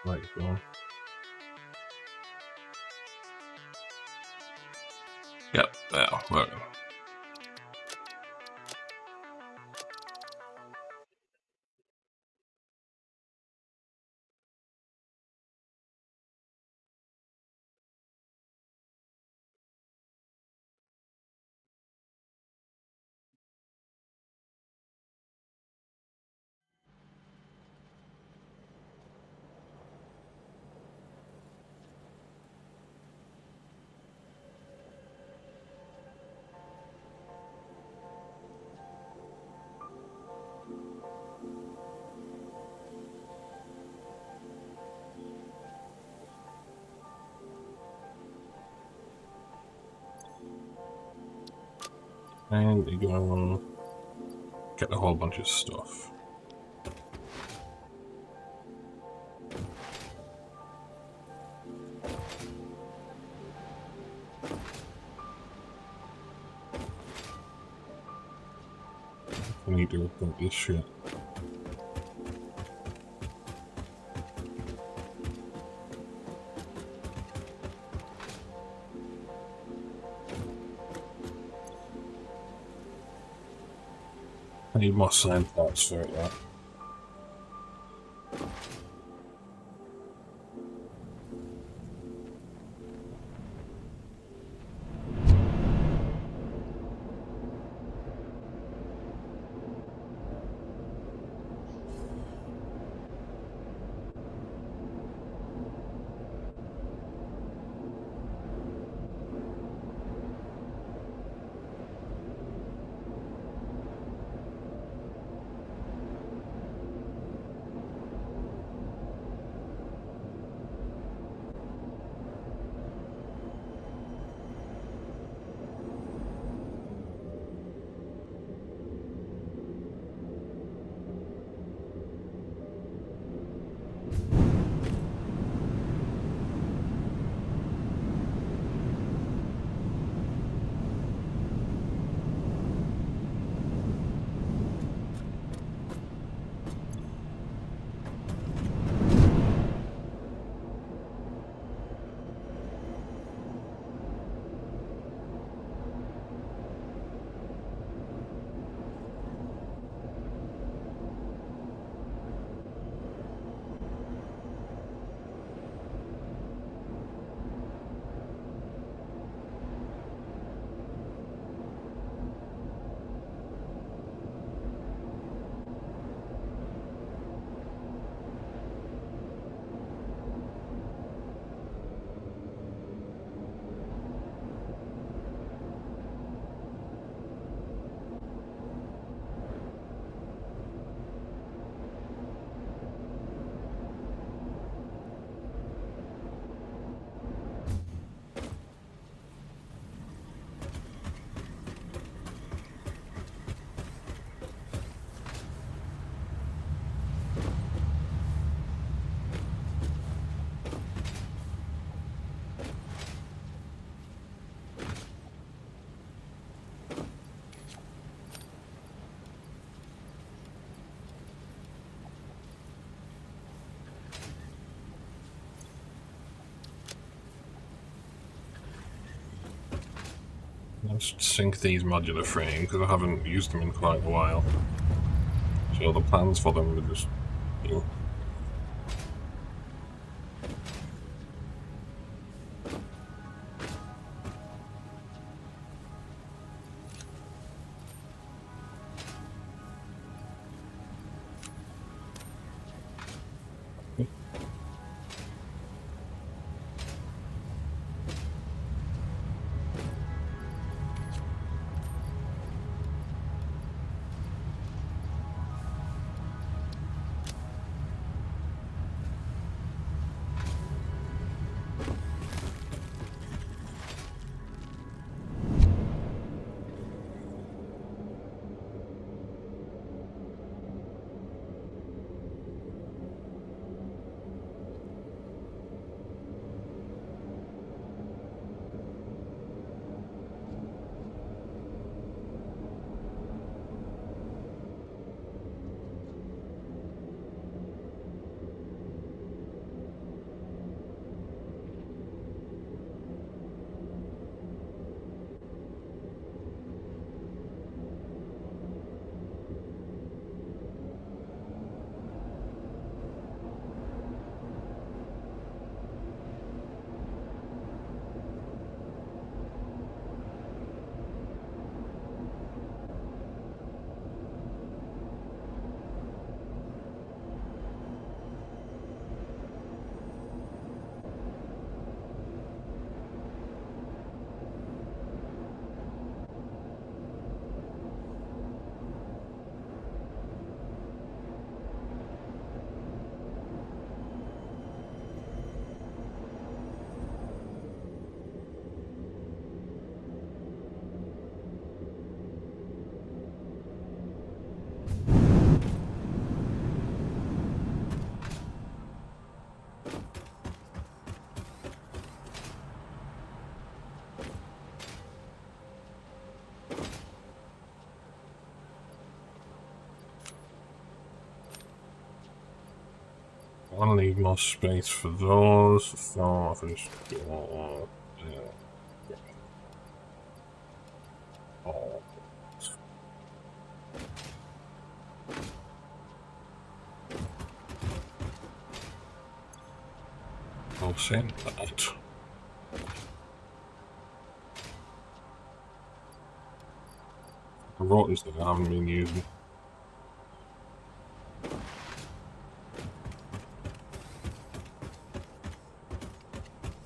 Right, go. Yep, now, look. And you go get a whole bunch of stuff. I need to report this shit. I need more sign parts for it, though. Let's sync these modular frames because I haven't used them in quite a while. So the plans for them are just, you know. I want to leave more space for those, so if I just go, oh. I'll send that. The rotors that I haven't been using.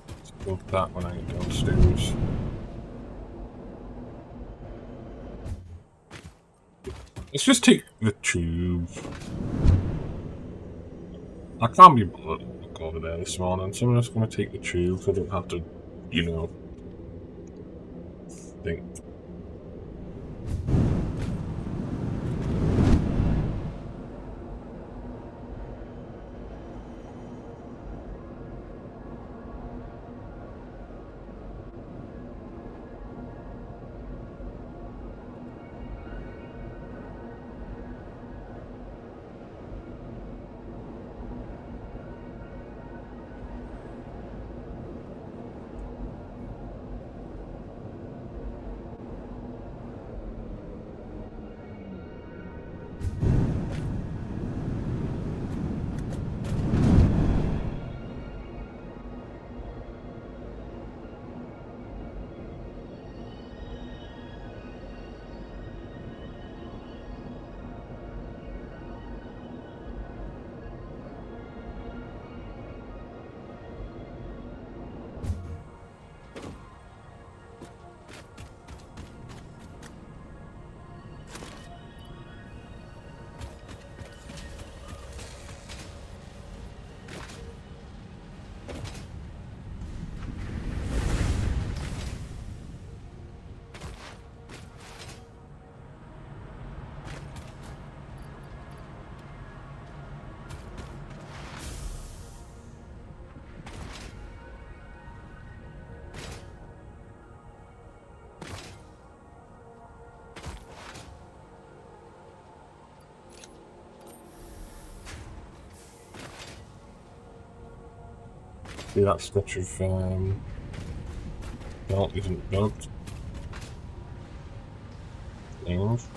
Let's dump that when I get downstairs. Let's just take the tube. I can't be bothered to look over there this morning, so I'm just going to take the tube so I don't have to, you know, think. See that stitch of belt isn't built. Nails.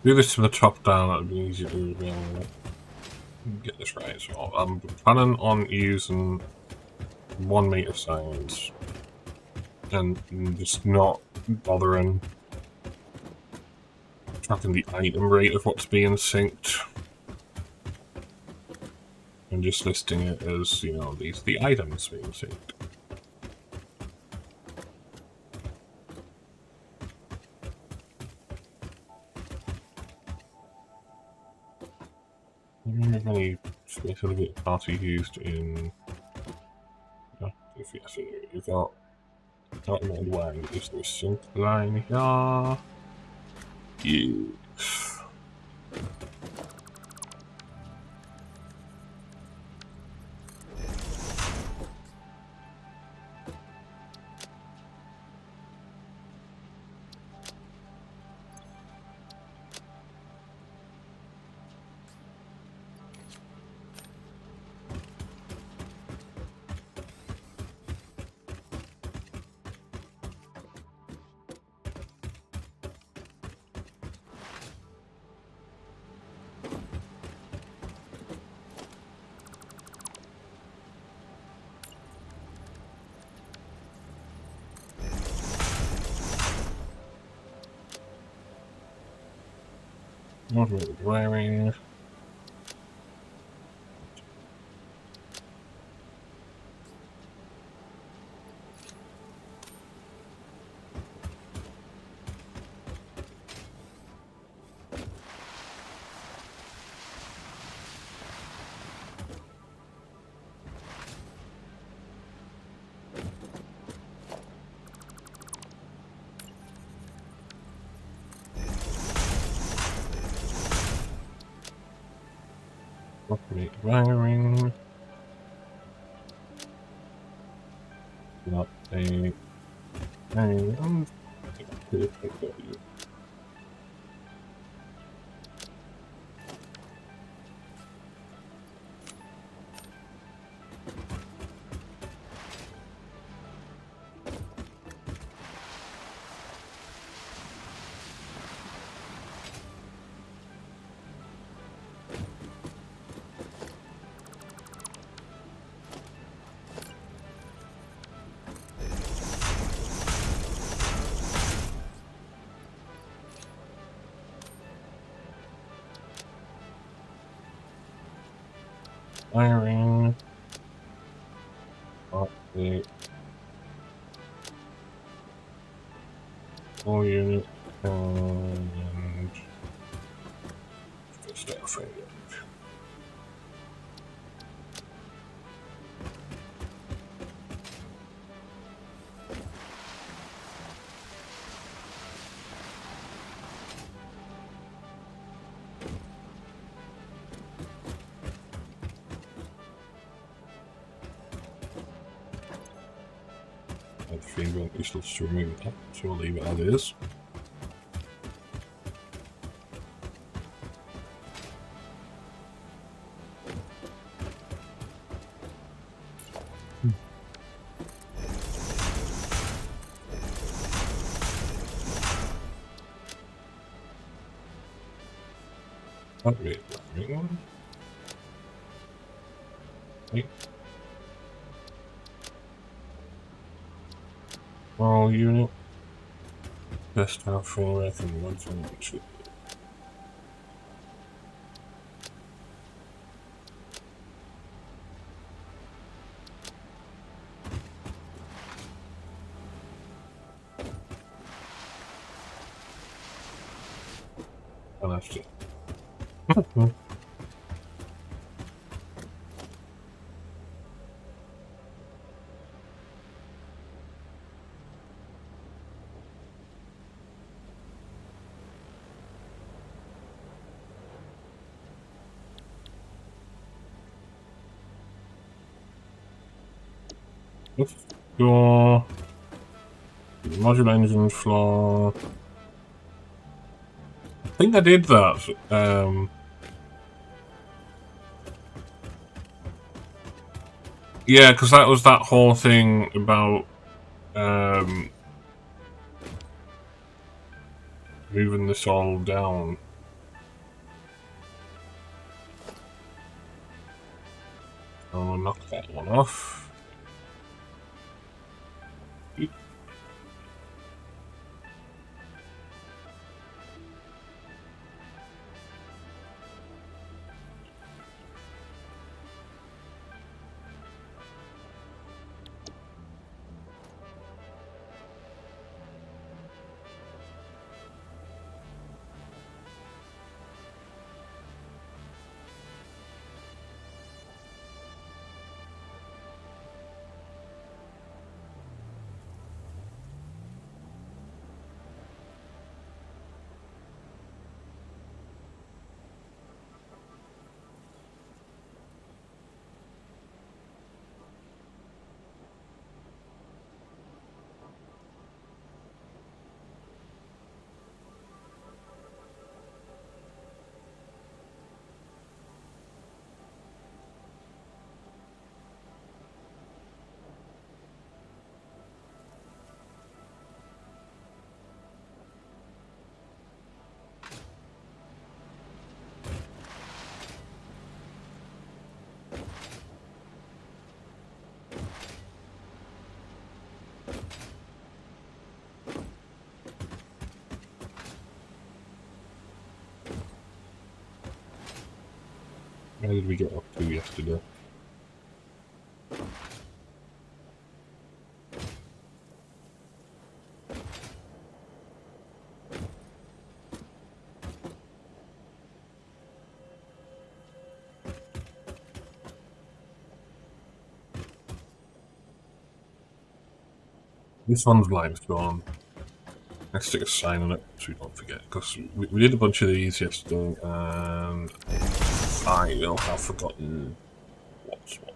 Do this from the top down, that'd be easy to get this right. So I'm planning on using 1 meter signs and just not bothering tracking the item rate of what's being synced and just listing it as, you know, the items being synced. I don't know if any space will get party used in. If yes, you've got not in mind why is there a sync line here? Yes. Automated wiring. Automated wiring. Not a hang. Wiring. Update. Full unit and staff rate. I think we're useless to remove that, so we'll leave it as is. Upgrade wiring. Wait. All unit. Best staff frame rate and 1.2. And that's it. Door. Modular engine floor. I think I did that. Yeah, because that was that whole thing about moving this all down. I'll knock that one off. Where did we get up to yesterday? This one's limestone. Let's stick a sign on it so we don't forget, because we did a bunch of these yesterday, and I will have forgotten what's what.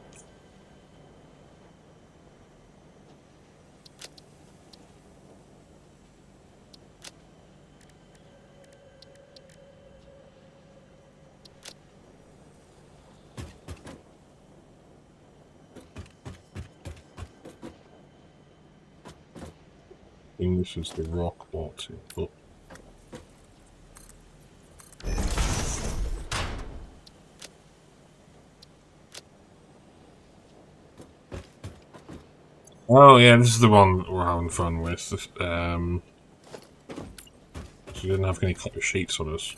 I think this is the rock water, but oh yeah, this is the one we're having fun with. This, so we didn't have any copper sheets on us.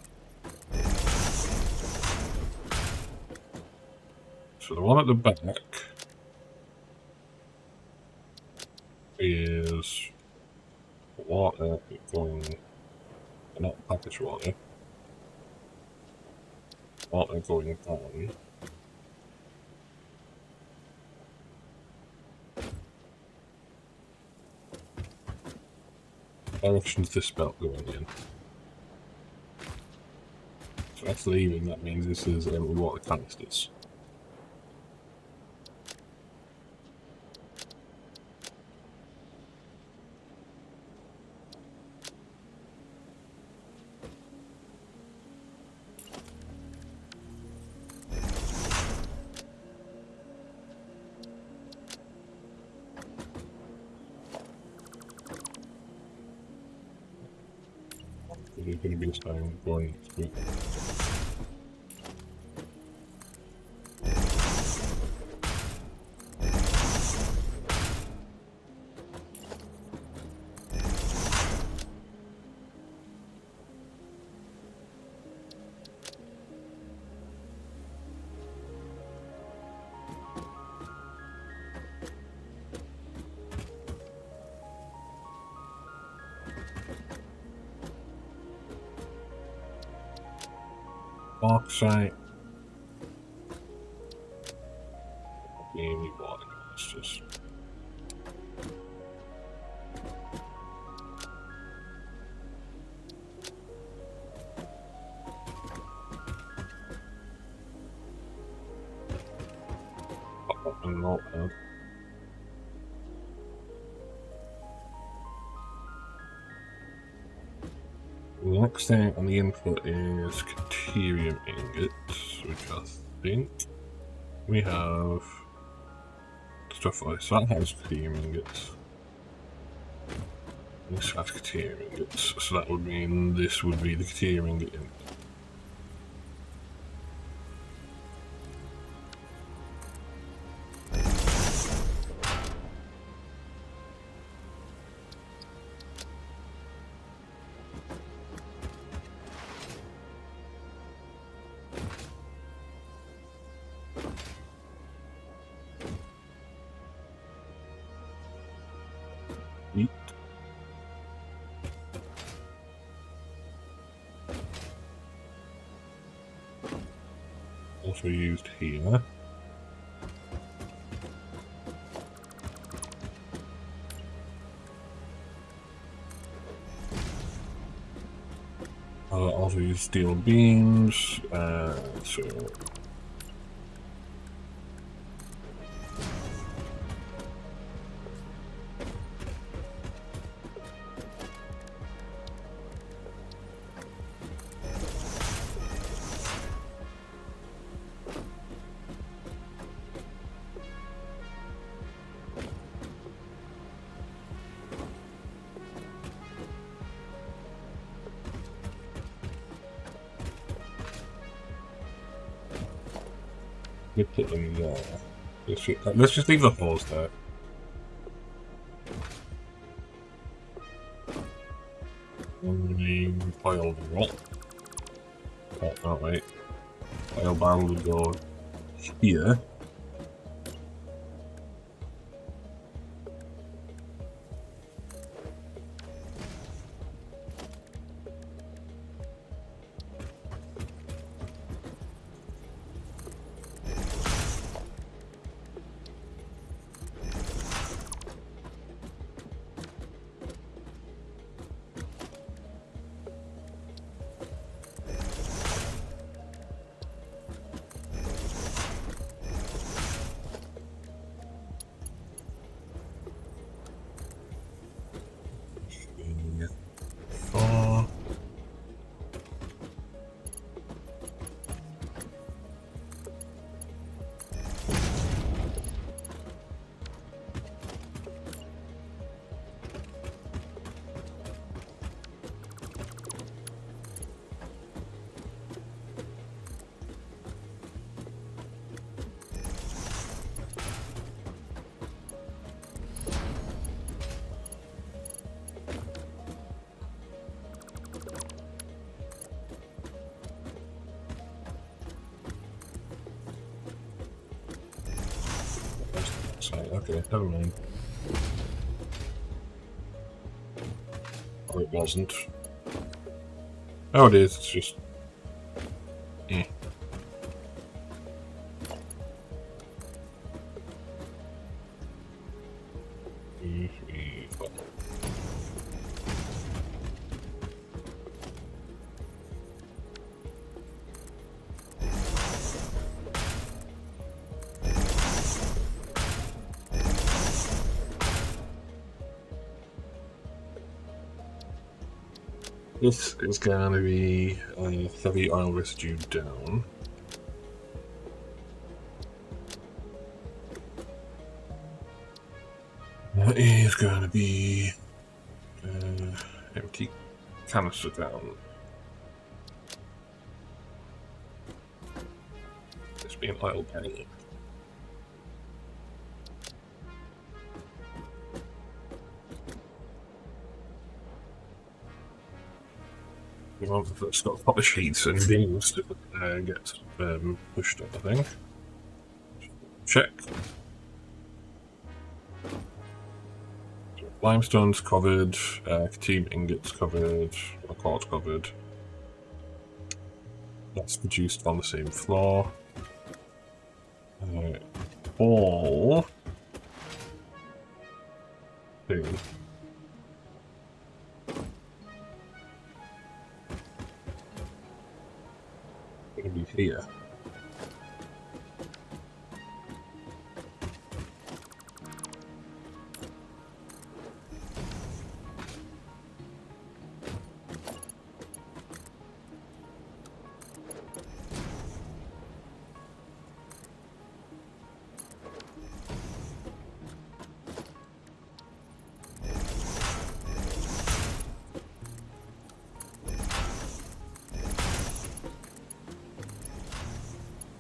So the one at the back is water going, not package water, water going down. Direction's this belt going in. So that's leaving, that means this is empty water canisters. There's going to be a stone going through. Bauxite. Mainly water canisters. Pop up and notepad. The next thing on the input is Caterium ingots, which I think we have stuff like so that has Caterium ingots. This has Caterium ingots, so that would mean this would be the Caterium ingot ingot. Neat. Also used here. Also use steel beams, so we put them there. Let's just leave the holes there. And we pile the rock. Oh, wait. oil barrel would go here. Okay, never mind. Or it wasn't. Oh, it is. It's just. Eh. This is going to be heavy oil residue down. That is going to be empty canister down. This being oil paint. It's got a lot of sheets and beams to get pushed up, I think. Check. Limestone's covered, team ingots covered, quartz covered. That's produced on the same floor. All thing. Going to be here.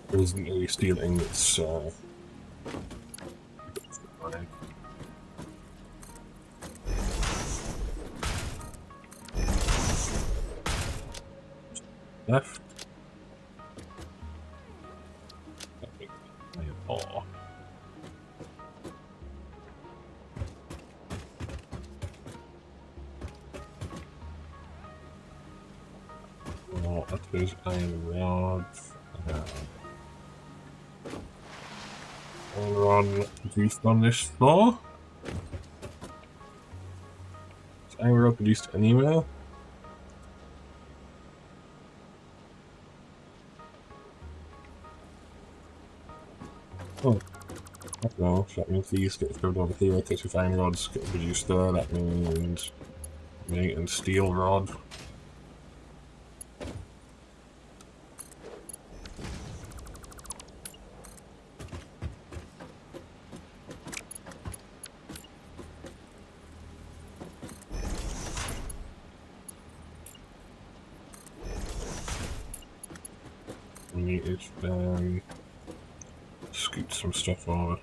There isn't any steel ingots. Left. Oh, that is iron rod. Iron rod not produced on this floor. Is iron rod produced anywhere? Oh, no, that means these get filled over here, because if iron rods get produced there, that means meat and steel rod. Meat is scoot some stuff over.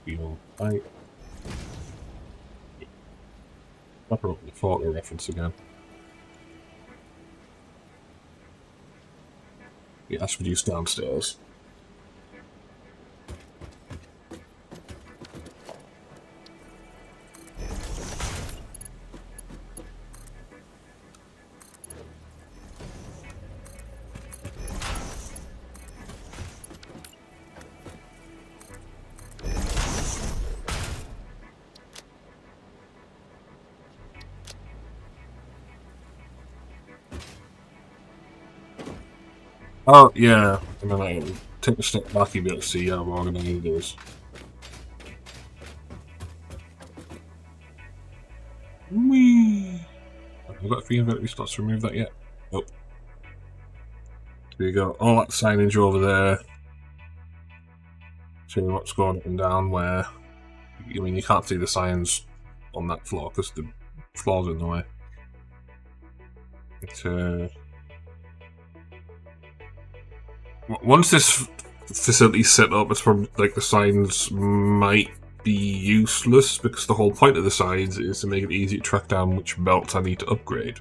Field Fight. I'll put up the photo reference again. Yeah, that's reduced downstairs. Oh, yeah. And then I take a step back a bit to see how organized it is. Whee! Have I got a feeling that we start to remove that yet? Nope. There you go. All that signage over there. Showing what's going up and down where... I mean, you can't see the signs on that floor because the floor's in the way. But, once this facility's set up, it's probably like the signs might be useless because the whole point of the signs is to make it easy to track down which belts I need to upgrade.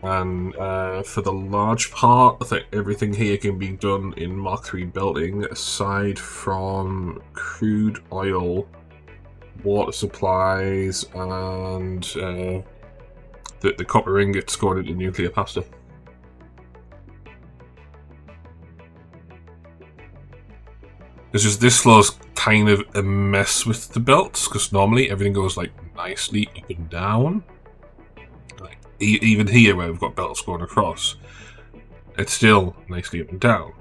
And for the large part, I think everything here can be done in Mark III belting, aside from crude oil, water supplies, and the copper ingots going into nuclear pasta. It's just this floor's kind of a mess with the belts, because normally everything goes like nicely up and down. Like even here where we've got belts going across, it's still nicely up and down.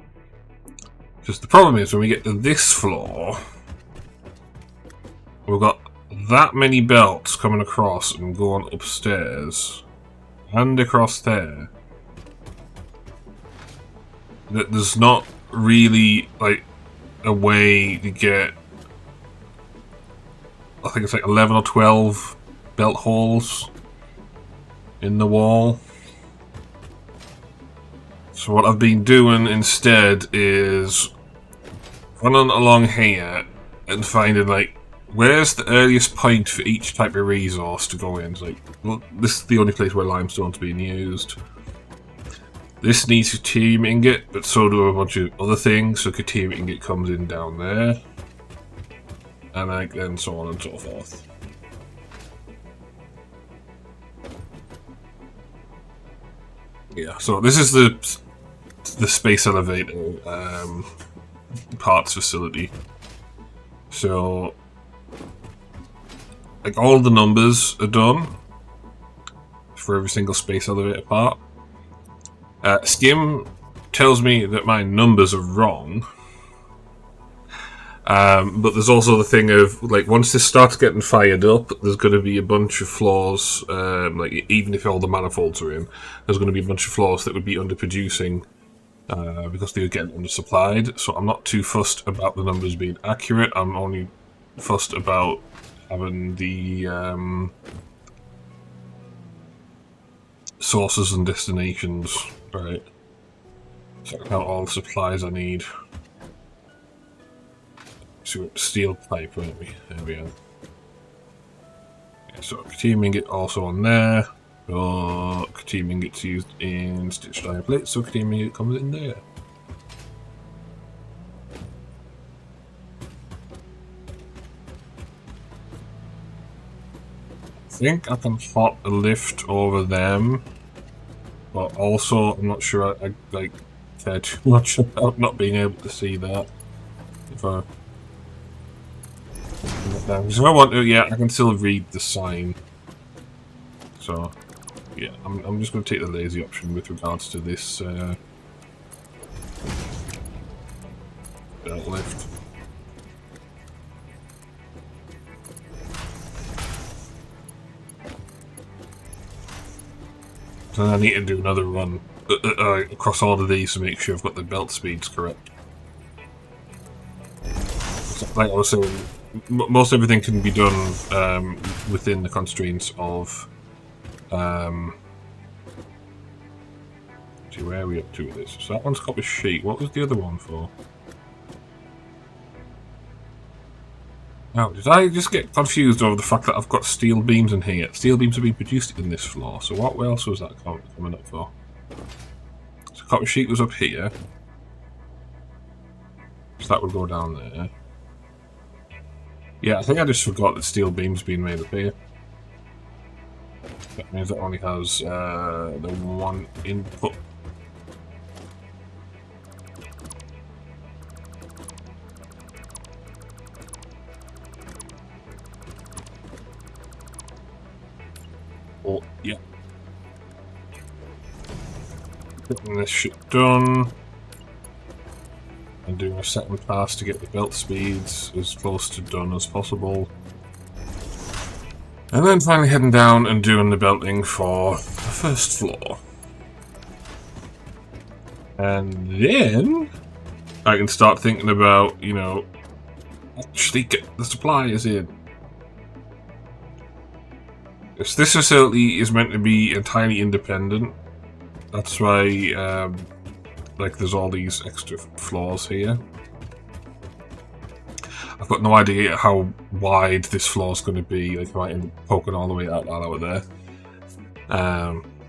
Just the problem is when we get to this floor, we've got that many belts coming across and going upstairs and across there. That there's not really like a way to get, I think it's like 11 or 12 belt holes in the wall. So what I've been doing instead is running along here and finding like where's the earliest point for each type of resource to go in. It's like, well, this is the only place where limestone's being used. This needs a Caterium ingot, but so do a bunch of other things. So Caterium ingot comes in down there, and like then so on and so forth. Yeah. So this is the space elevator parts facility. So like all the numbers are done for every single space elevator part. Skim tells me that my numbers are wrong, but there's also the thing of like once this starts getting fired up, there's going to be a bunch of floors. Like even if all the manifolds are in, there's going to be a bunch of floors that would be underproducing because they were getting undersupplied. So I'm not too fussed about the numbers being accurate. I'm only fussed about having the sources and destinations right. So I have all the supplies I need. So steel pipe, won't we? There we are. Yeah, so Caterium ingot also on there. But Caterium ingot's used in stitched iron plates, so Caterium ingot comes in there. I think I can hot a lift over them, but also I'm not sure I like care too much about not being able to see that. If I want to, yeah, I can still read the sign. So, yeah, I'm just going to take the lazy option with regards to this belt lift. So I need to do another run across all of these to make sure I've got the belt speeds correct. Like I was saying, most everything can be done within the constraints of. See, where are we up to with this? So that one's copper sheet. What was the other one for? Now, did I just get confused over the fact that I've got steel beams in here? Steel beams are being produced in this floor, so what else was that coming up for? So copper sheet was up here. So that would go down there. Yeah, I think I just forgot that steel beams being made up here. That means it only has the one input. Oh, yeah. Getting this shit done. And doing a second pass to get the belt speeds as close to done as possible. And then finally heading down and doing the belting for the first floor. And then I can start thinking about, you know, actually get the supplies in. This facility is meant to be entirely independent. That's why, like, there's all these extra floors here. I've got no idea how wide this floor is going to be. Like, I might end up poking all the way out while I was there,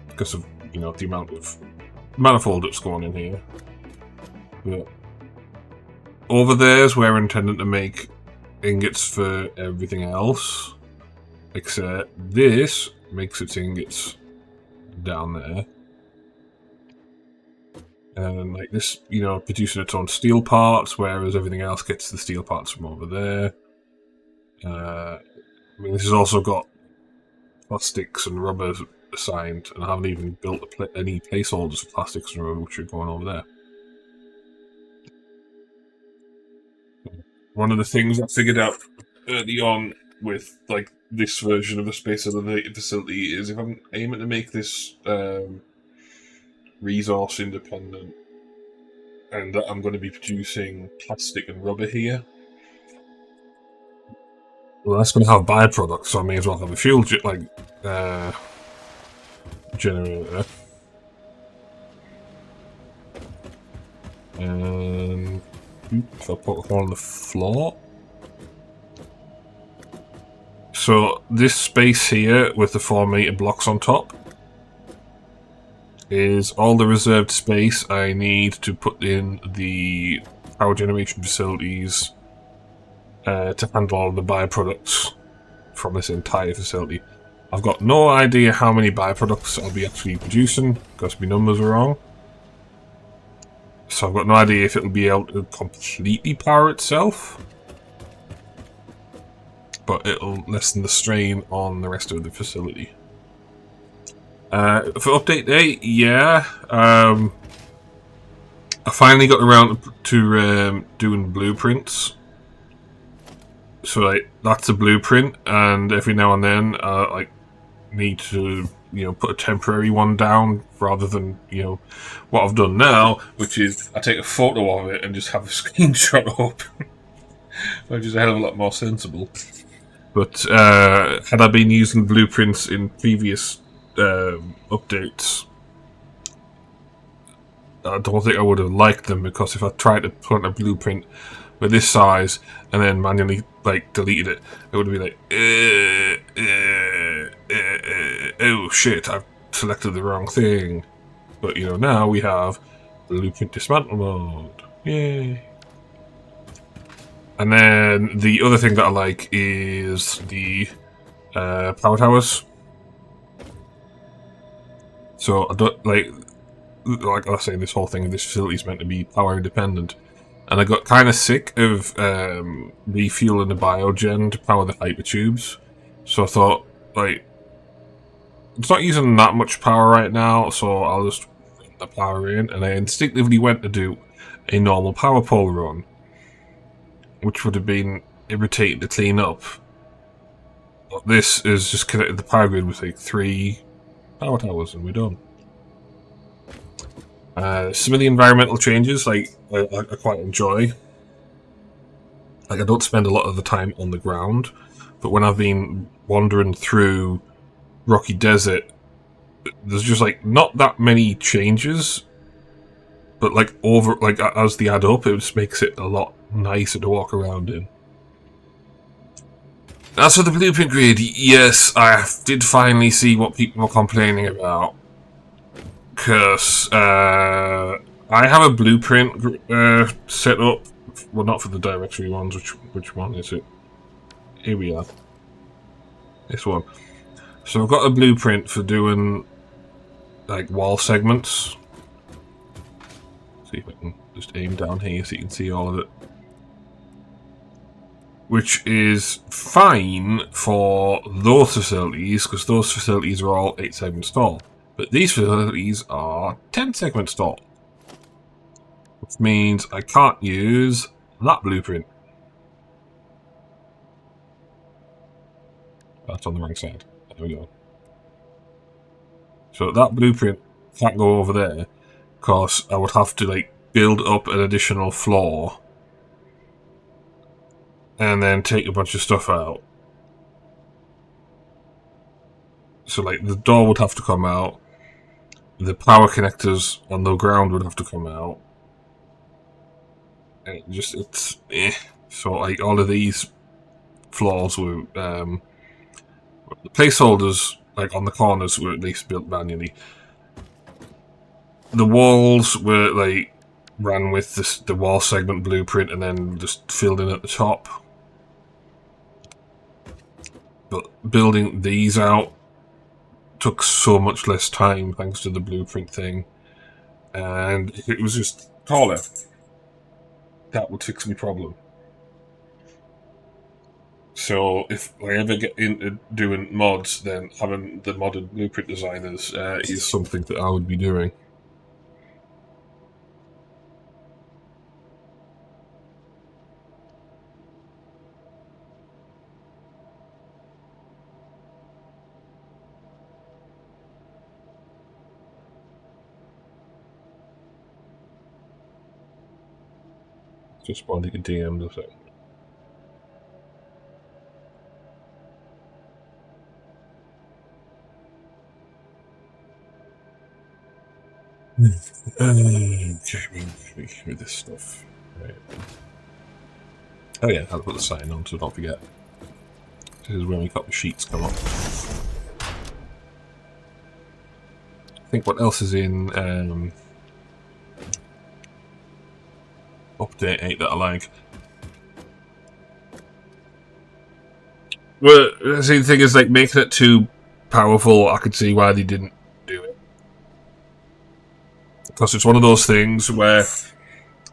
because of, you know, the amount of manifold that's going in here. But over there is where we're intending to make ingots for everything else, except this makes its ingots down there. And like this, you know, producing its own steel parts, whereas everything else gets the steel parts from over there. I mean, this has also got plastics and rubber assigned, and I haven't even built any placeholders for plastics and rubber, which are going over there. One of the things I figured out early on with like this version of the Space Elevated facility is if I'm aiming to make this resource independent, and that I'm going to be producing plastic and rubber here. Well, that's going to have byproducts, so I may as well have a fuel generator. And if I put a hole on the floor. So this space here with the 4-meter blocks on top is all the reserved space I need to put in the power generation facilities to handle all the byproducts from this entire facility. I've got no idea how many byproducts I'll be actually producing because my numbers are wrong. So I've got no idea if it'll be able to completely power itself, but it'll lessen the strain on the rest of the facility. For update day, yeah, I finally got around to doing blueprints. So like that's a blueprint, and every now and then I need to, you know, put a temporary one down rather than, you know, what I've done now, which is I take a photo of it and just have a screenshot up, which is a hell of a lot more sensible. But had I been using blueprints in previous updates, I don't think I would have liked them, because if I tried to put a blueprint with this size and then manually like deleted it, it would be like, oh shit, I've selected the wrong thing. But you know, now we have blueprint dismantle mode. Yay! And then the other thing that I like is the power towers. So I don't like I was saying, this whole thing, this facility is meant to be power independent, and I got kind of sick of refueling the biogen to power the hypertubes. So I thought, like, it's not using that much power right now, so I'll just put the power in, and I instinctively went to do a normal power pole run, which would have been irritating to clean up. But this is just connected the power grid with like 3 power towers, and we're done. Some of the environmental changes, like, I quite enjoy. Like, I don't spend a lot of the time on the ground, but when I've been wandering through rocky desert, there's just like not that many changes, but like as they add up, it just makes it a lot nicer to walk around in. As for the blueprint grid, yes, I did finally see what people were complaining about. Because I have a blueprint set up. Well, not for the directory ones. Which one is it? Here we are. This one. So I've got a blueprint for doing like wall segments. See if I can just aim down here so you can see all of it. Which is fine for those facilities, because those facilities are all 8 segments tall. But these facilities are 10 segments tall. Which means I can't use that blueprint. That's on the wrong side. There we go. So that blueprint can't go over there, because I would have to like build up an additional floor and then take a bunch of stuff out. So like the door would have to come out, the power connectors on the ground would have to come out, and it's So like all of these floors were the placeholders like on the corners were at least built manually. The walls were like ran with the wall segment blueprint and then just filled in at the top. But building these out took so much less time thanks to the blueprint thing, and if it was just taller, that would fix my problem. So if I ever get into doing mods, then having the modded blueprint designers is something that I would be doing. Just wanting a DM, does it? Okay, with this stuff. Right. Oh yeah, I'll put the sign on so don't forget. This is when we got the sheets come up. I think what else is in update 8 that I like. Well, see, the thing is, like, making it too powerful, I could see why they didn't do it. Because it's one of those things where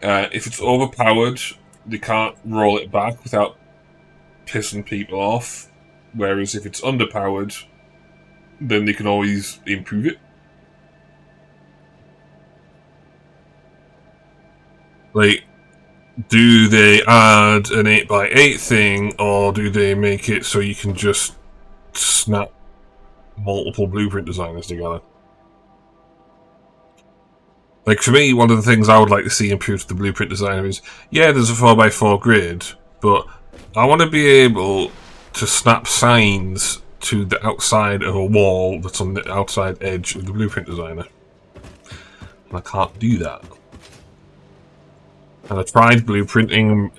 if it's overpowered, they can't roll it back without pissing people off. Whereas if it's underpowered, then they can always improve it. Like, do they add an 8x8 thing, or do they make it so you can just snap multiple blueprint designers together? Like, for me, one of the things I would like to see improved to the blueprint designer is, yeah, there's a 4x4 grid, but I want to be able to snap signs to the outside of a wall that's on the outside edge of the blueprint designer. And I can't do that. And I tried blueprinting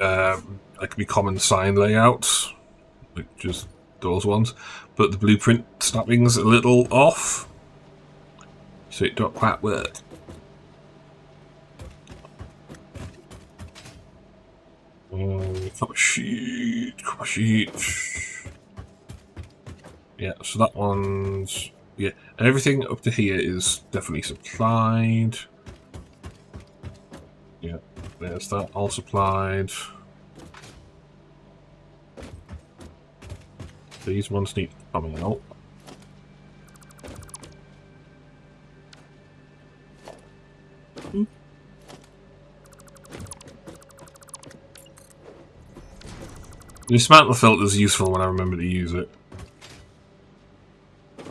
like the common sign layouts, like just those ones, but the blueprint snapping's a little off, so it don't quite work. Copper sheet. Yeah, so that one's... yeah, everything up to here is definitely supplied. Yeah, there's that, all supplied. These ones need coming out. The dismantle filter is useful when I remember to use it. I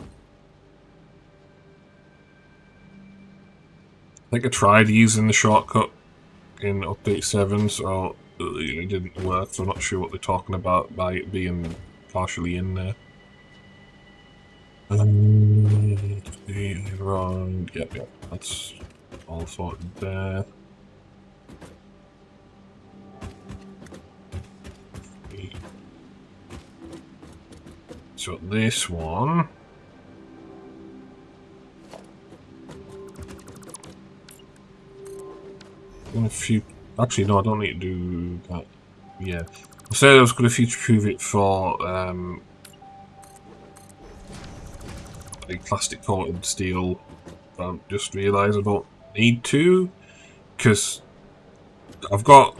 think I tried using the shortcut in update 7, so it didn't work, so I'm not sure what they're talking about by it being partially in there. Wrong. Yep, that's all sorted there. So this one. In a few. Actually, no, I don't need to do that. Yeah. I said I was going to future-proof it for like plastic-coated steel. But I just realised I don't need to, because I've got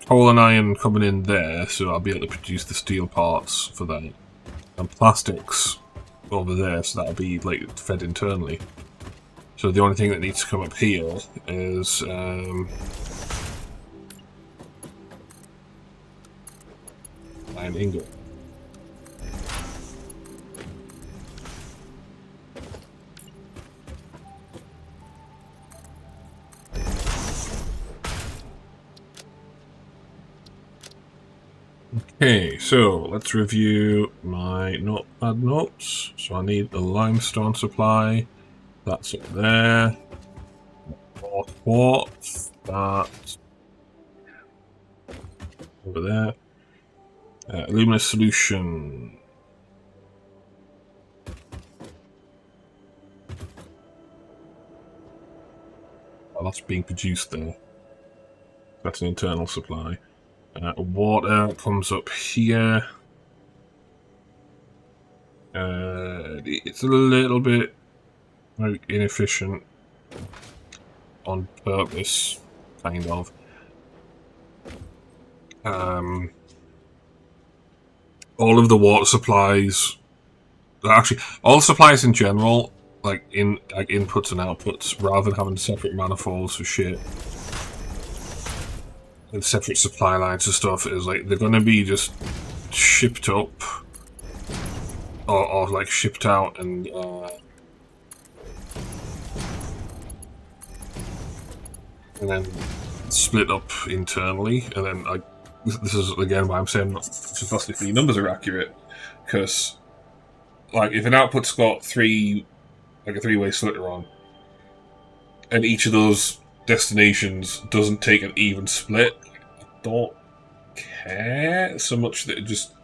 coal and iron coming in there, so I'll be able to produce the steel parts for that. And plastics over there, so that'll be like fed internally. So the only thing that needs to come up here is iron ingot. Okay, so let's review my notepad notes. So I need the limestone supply. That's up there. More quartz. That's over there. Alumina solution. Oh, that's being produced there. That's an internal supply. Water comes up here. It's a little bit inefficient on purpose, kind of. All of the water supplies, actually, all supplies in general, like inputs and outputs, rather than having separate manifolds for shit and separate supply lines and stuff, is like they're gonna be just shipped up or like shipped out and then split up internally, and then this is again why I'm saying fantastically the numbers are accurate, because like if an output's got a three-way splitter on, and each of those destinations doesn't take an even split, I don't care so much that it just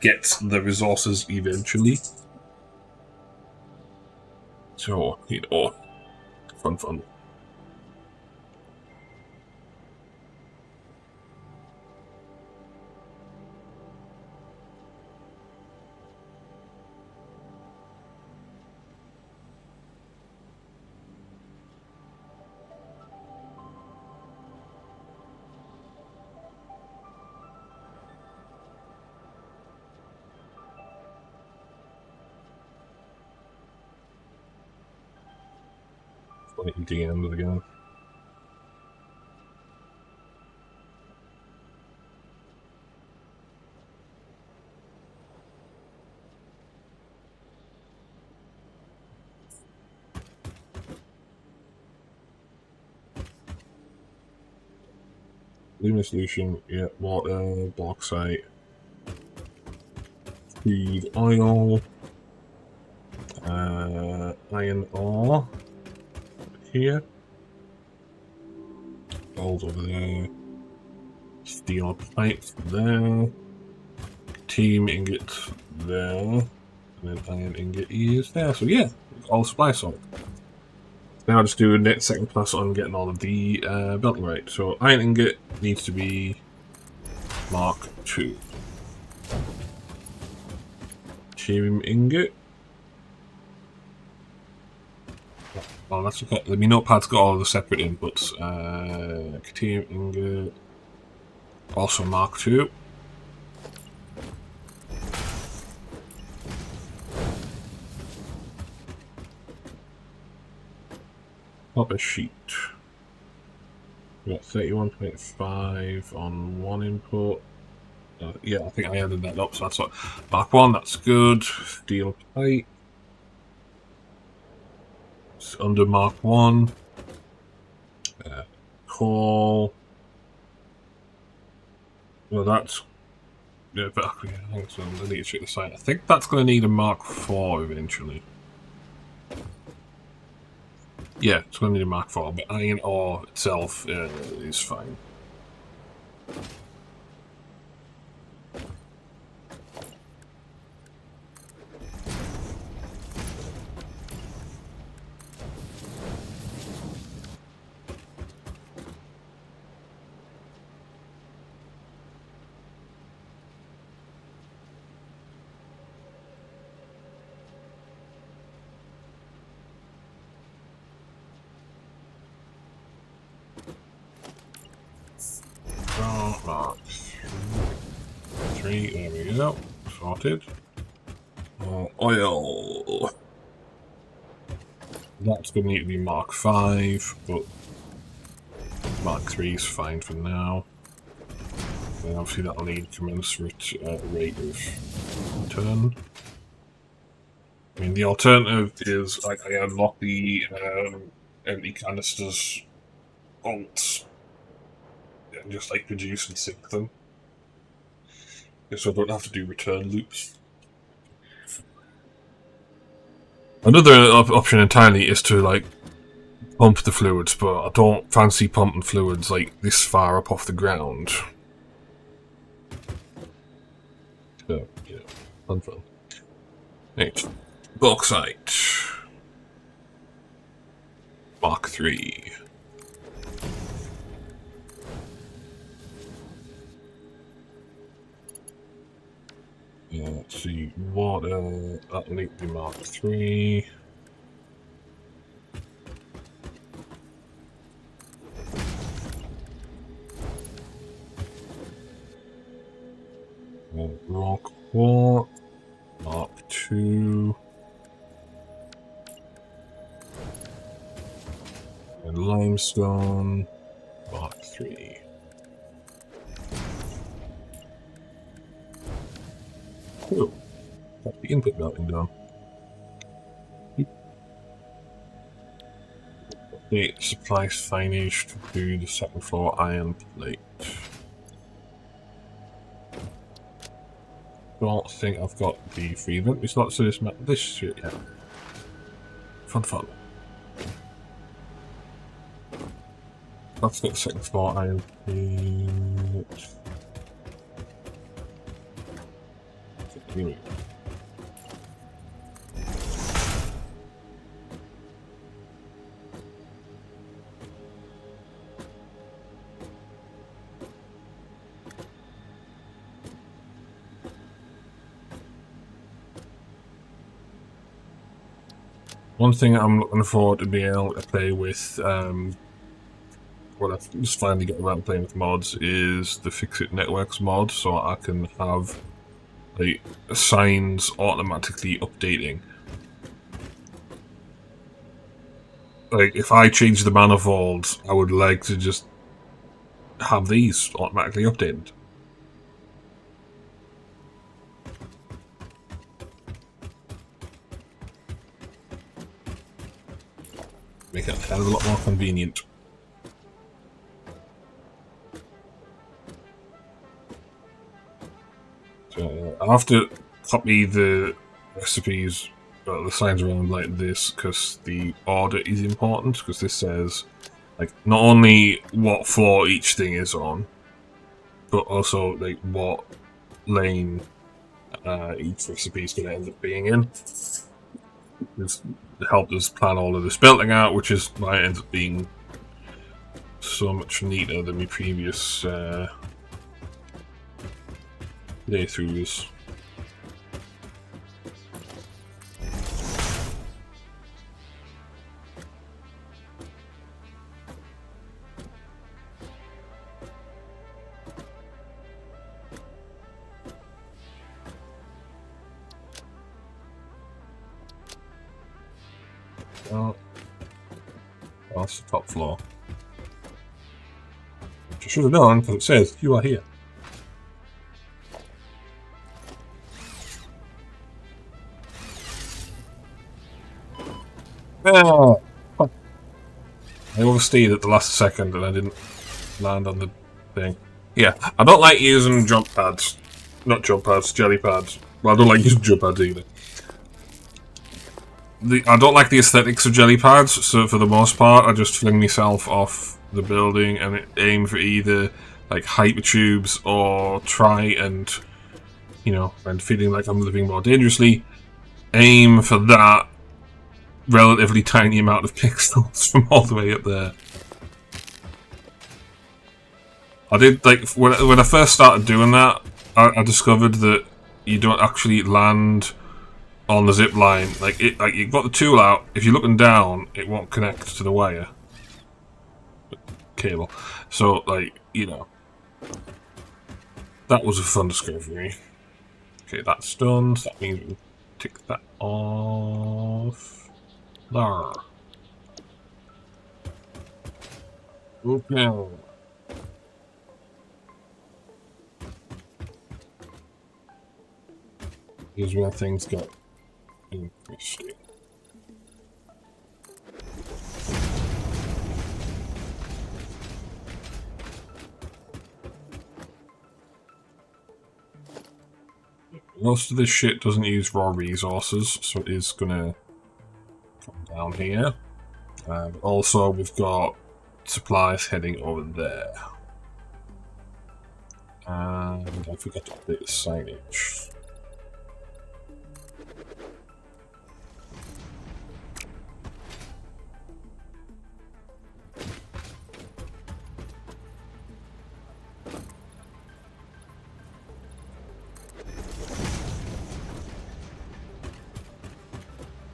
gets the resources eventually. So, you know, fun. DMs again. Lunar solution, yeah, water, bauxite, feed oil, iron ore here, gold over there, steel pipes there, team ingot there, and then iron ingot is there. So yeah, all supply sorted. Now just do a second pass on getting all of the belting right. So iron ingot needs to be Mark II. Team ingot. Oh, that's okay. The notepad's got all of the separate inputs. Team ingot. Also Mark II. Copper sheet. We got 31.5 on one input. Yeah, I think I added that up, so that's what. Mark 1, that's good. Steel pipe. It's under Mark 1. Coal. Well, that's. Yeah, but I think so. I need to check the site. I think that's going to need a Mark 4 eventually. Yeah, it's going to need a Mark 4, but iron ore itself is fine. 3, there we go. Sorted. Oil. That's going to need to be Mark 5, but Mark 3 is fine for now. And obviously that'll need commensurate rate of turn. I mean, the alternative is like I unlock the empty canisters bolts and just like produce and sink them. So I don't have to do return loops. Another option entirely is to like pump the fluids, but I don't fancy pumping fluids like this far up off the ground. So, yeah, fun. Right. Bauxite. Mark 3. Yeah, let's see. Water. That'll need to be Mark 3. Rock quartz. Mark 2. And limestone, Mark 3. Cool. Got the input melting down. The supplies finage to do the second floor iron plate. Don't think I've got the free inventory slots to this shit yet. Fun. Let's get the second floor iron plate. Anyway. One thing I'm looking forward to being able to play with, well, I've just finally got around playing with mods, is the Fix-It Networks mod, so I can have like signs automatically updating. Like, if I change the manifold, I would like to just have these automatically updated. Make it a hell of a lot more convenient. So I have to copy the recipes, the signs around like this, because the order is important, because this says like not only what floor each thing is on, but also like what lane each recipe is going to end up being in. It's helped us plan all of this building out, which is why it ends up being so much neater than my previous playthroughs. Oh, that's the top floor. Which I should have done, because it says, you are here. Oh, I overstayed at the last second and I didn't land on the thing. Yeah, I don't like using jump pads. Not jump pads, jelly pads. Well, I don't like using jump pads either. I don't like the aesthetics of jelly pads, so for the most part, I just fling myself off the building and aim for either like hypertubes or try and, you know, when feeling like I'm living more dangerously, aim for that relatively tiny amount of pixels from all the way up there. I did, like, when I first started doing that, I discovered that you don't actually land on the zip line. Like you've got the tool out. If you're looking down, it won't connect to the wire cable. So, like, you know, That was a fun discovery. Okay, that's done, so that means we can tick that off. There. Okay. Here's where things get interesting. Most of this shit doesn't use raw resources, so it is gonna come down here. But also, we've got supplies heading over there. And I forgot to update the signage.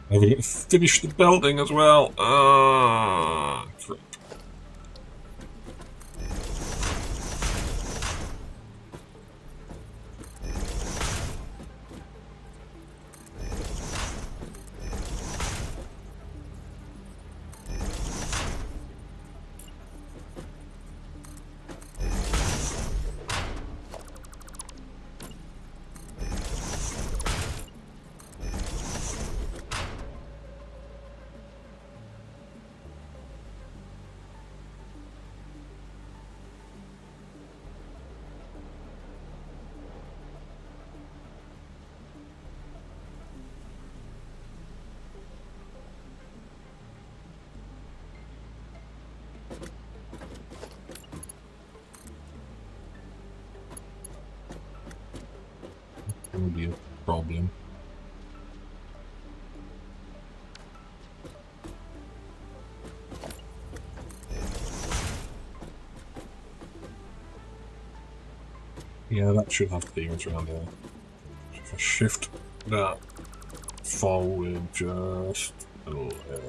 I haven't finished the building as well. Crap. Will be a problem. Yeah, that should have things around here. If I shift that forward just a little bit.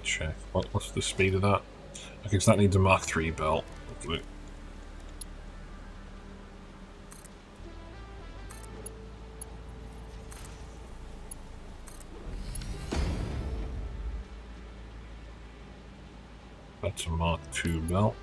Check. What's the speed of that? Okay, so that needs a Mark III belt. Hopefully. That's a Mark II belt.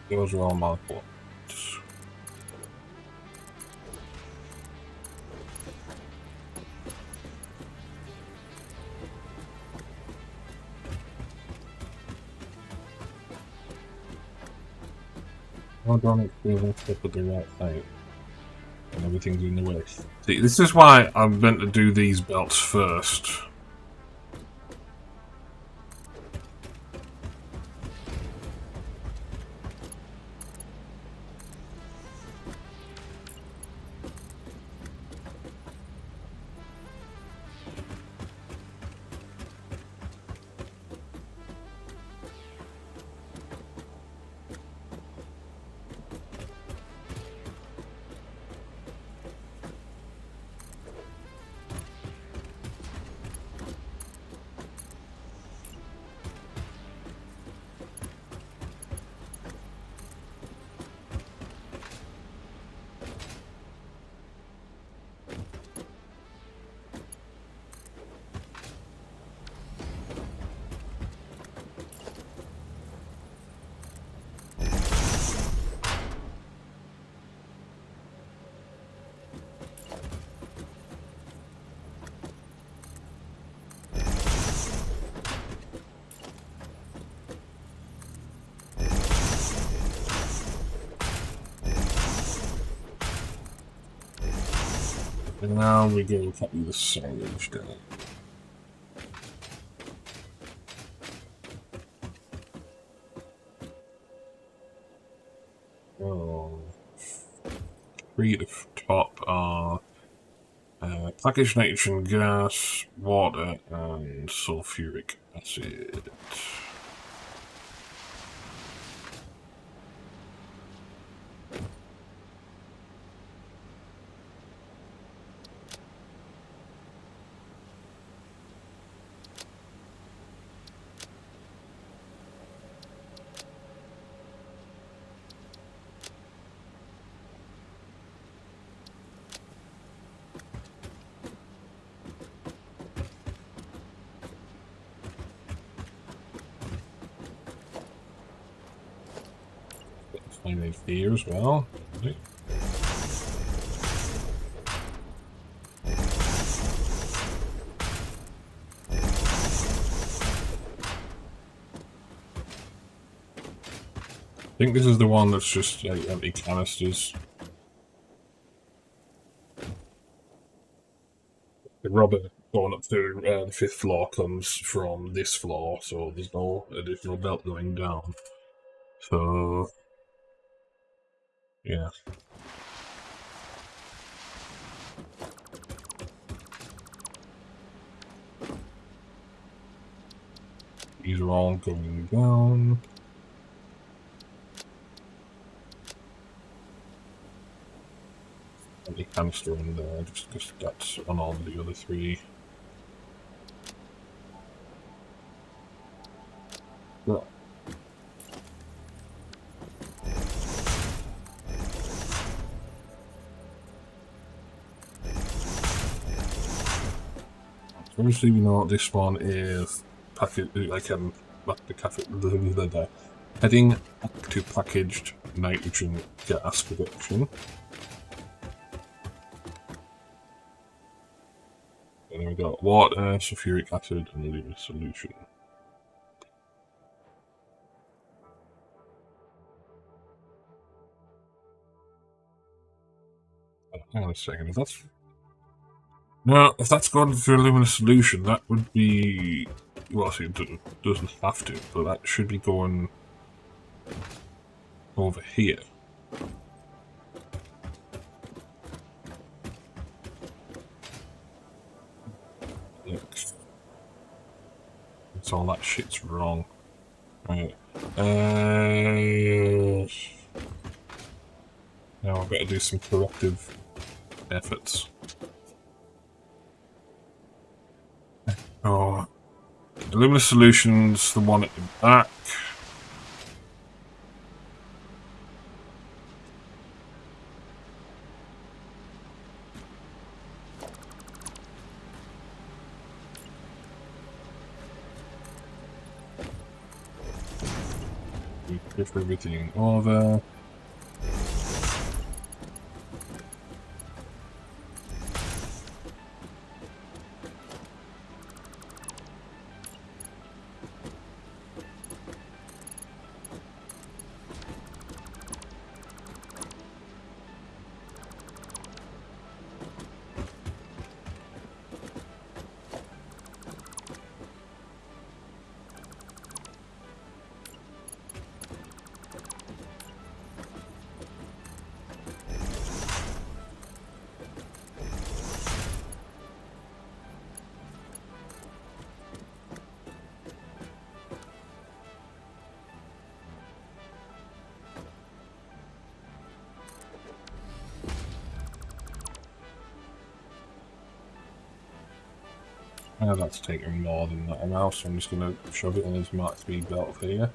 Those are all Mark I. Well done, it's being step at the right height. And everything's in the way. See, this is why I'm meant to do these belts first. And now we go and copy the sandwich down. Oh. 3 at the top are packaged nitrogen gas, water, and sulfuric acid. Find it here as well. Right. I think this is the one that's just empty canisters. The rubber going up to the 5th floor comes from this floor, so there's no additional belt going down. So, yeah. These are all going down. Empty canister in there, just because that's on all the other 3. Yeah. Obviously, we know this one is heading to packaged nitrogen gas production. And then we got water, sulfuric acid, and liquid solution. Hang on a second, if that's... No, if that's gone to luminous solution, that would be... Well, see, it doesn't have to, but that should be going over here. Look. It's all that shit's wrong. Right. Now I've got to do some corrective efforts. Oh, the luminous solution's the one at the back. We shift everything over. That's taking more than that amount, so I'm just going to shove it in his Mark 3 belt here.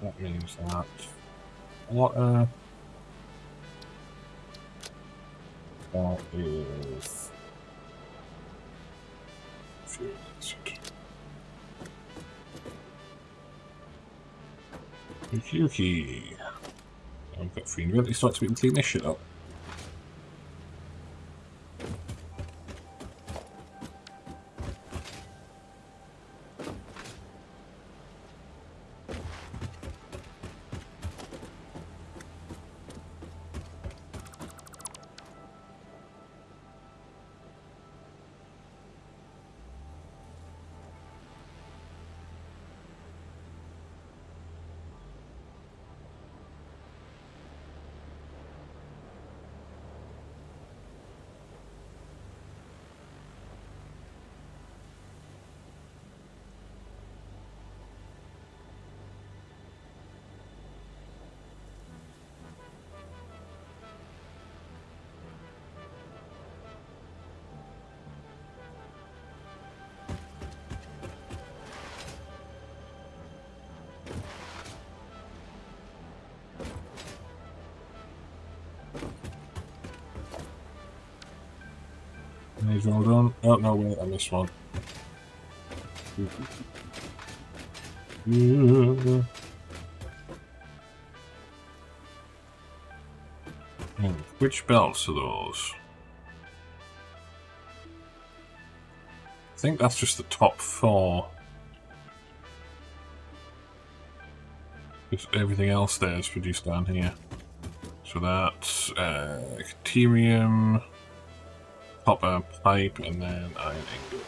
That means that water, That is... Okie. I've got 3 really start so we can clean this shit up. Well done. Oh, no, wait, I missed one. Which belts are those? I think that's just the top 4. Because everything else there is produced down here. So that's Caterium, copper pipe, and then iron ingot.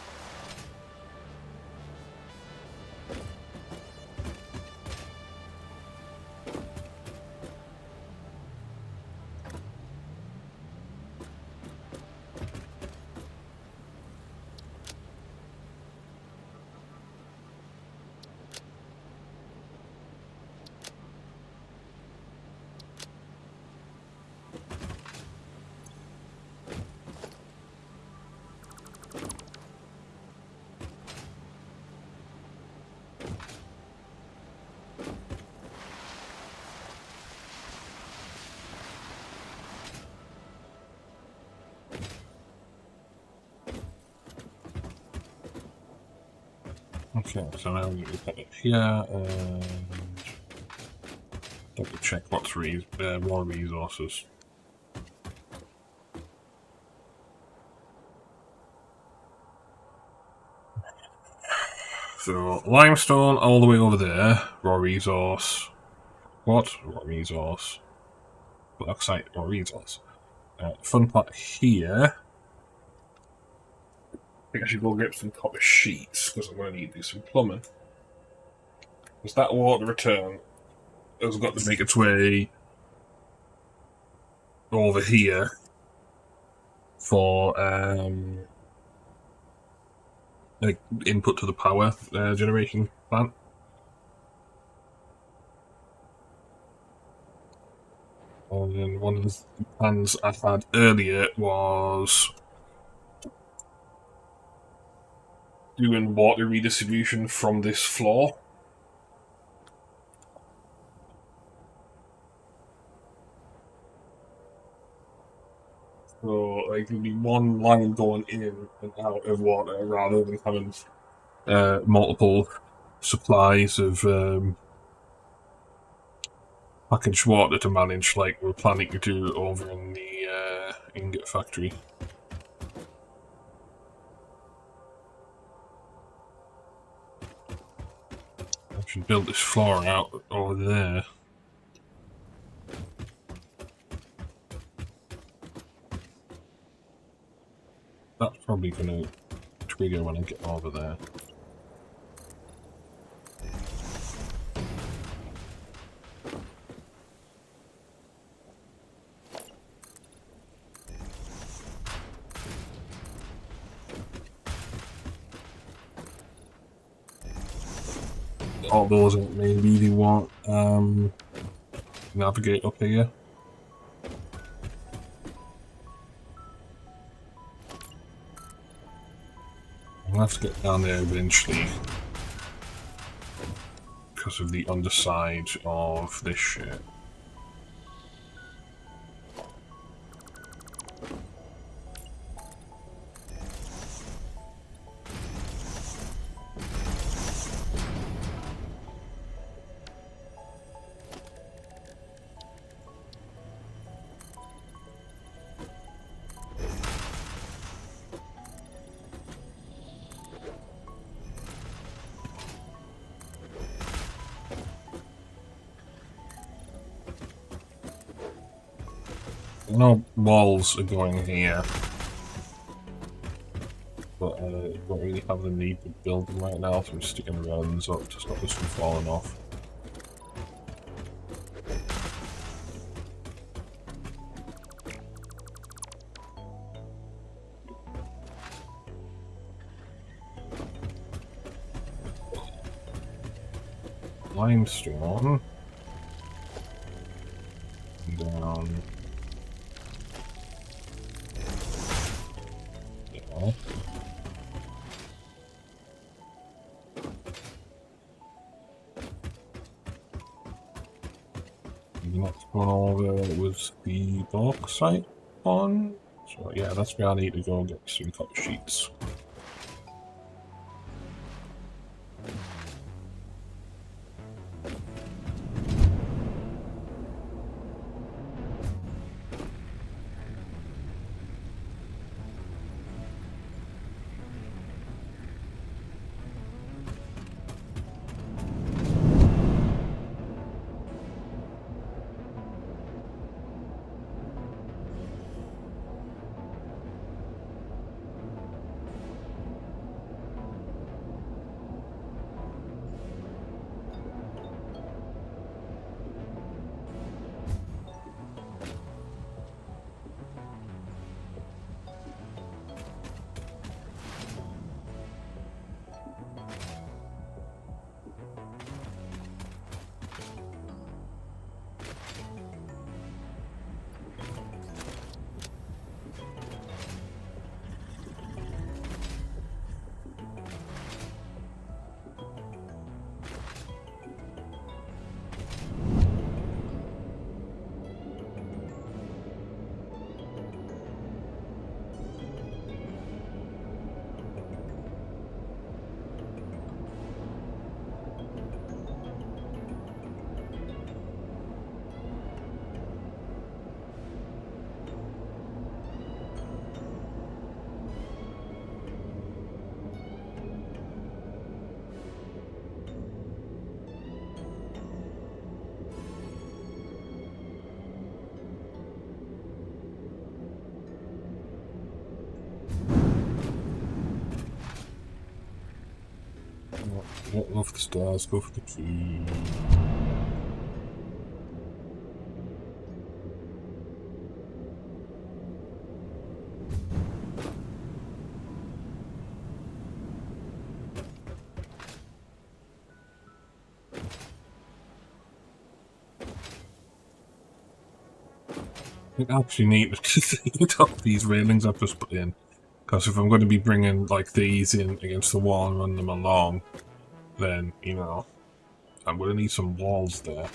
Okay, so now we put it here and double check what's raw resources. So limestone all the way over there, raw resource. What? Raw resource. Bauxite, raw resource. Fun part here. I think I should go get some copper sheets because I'm going to need to do some plumbing. Because that water return has got to make its way over here for like input to the power generation plant. And then one of the plans I had earlier was doing water redistribution from this floor. So like there'll be one line going in and out of water rather than having multiple supplies of packaged water to manage, like we're planning to do over in the ingot factory. I should build this floor out over there. That's probably going to trigger when I get over there. All those maybe they want navigate up here. I'll have to get down there eventually because of the underside of this shit. No walls are going here. But don't really have the need to build them right now, so I'm sticking runs up to stop this from falling off. Limestone. Down. Yeah. Next one over was the bauxite one. So yeah, that's where I need to go get some copper sheets. Get off the stairs, go for the key. I actually need to clean up these railings I've just put in. Because if I'm going to be bringing like these in against the wall and run them along, then, you know, I'm going to need some walls there.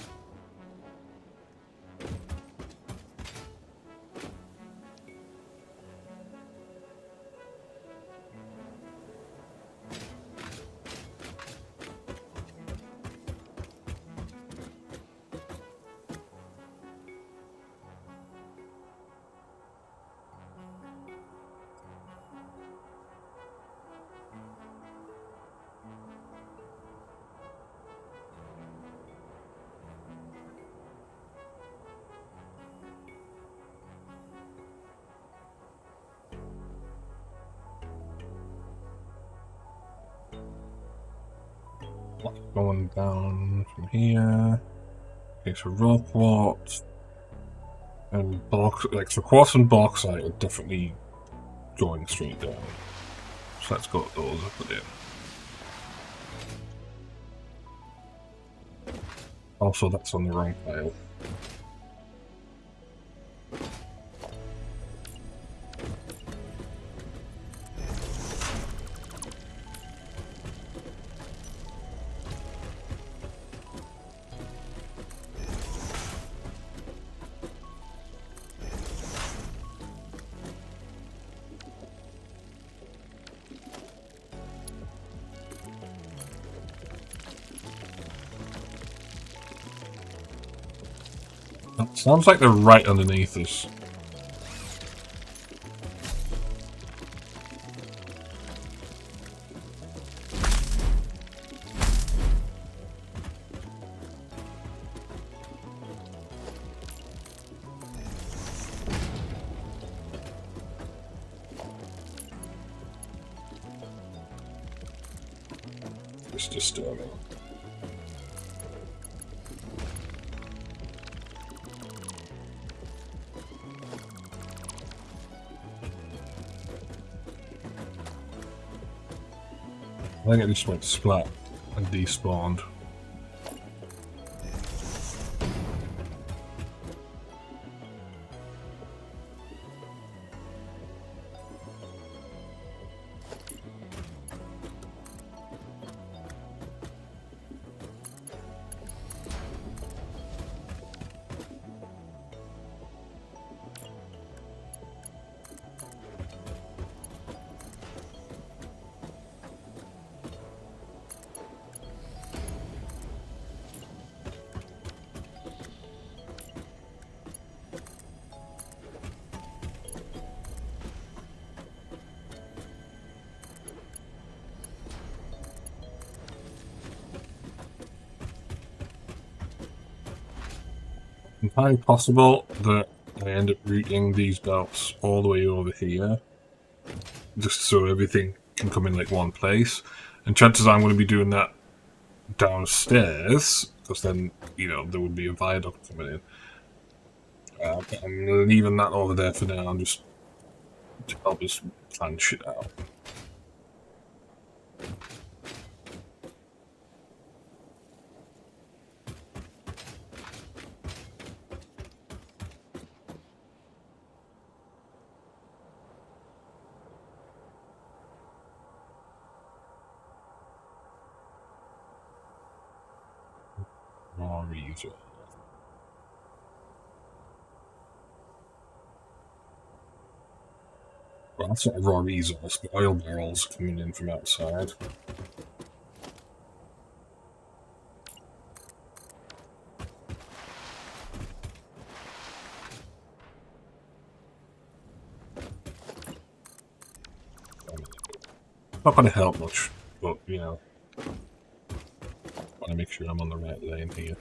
Going down from here. Okay, so rock wart and so quartz and bauxite are definitely going straight down. So let's go those and put in. Also, that's on the wrong pile. Sounds like they're right underneath us. It's disturbing. I think it just went splat and despawned. Entirely possible that I end up routing these belts all the way over here, just so everything can come in like one place. And chances are I'm going to be doing that downstairs, because then, you know, there would be a viaduct coming in. But I'm leaving that over there for now, just to help us plan shit out. Raw resource. Well, that's not a raw resource, but oil barrels coming in from outside. Not going to help much, but, you know, want to make sure I'm on the right lane here.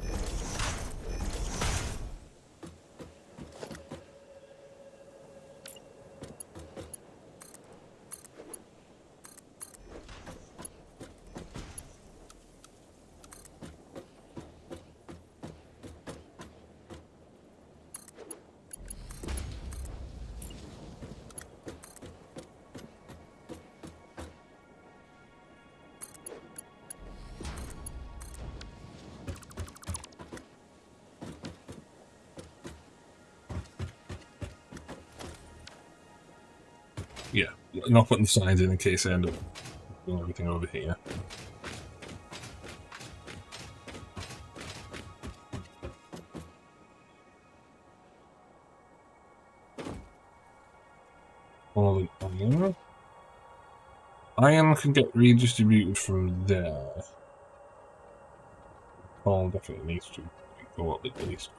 Yeah, not putting the signs in case I end up doing everything over here. All the iron. Iron can get redistributed from there. Coal definitely needs to go up at least.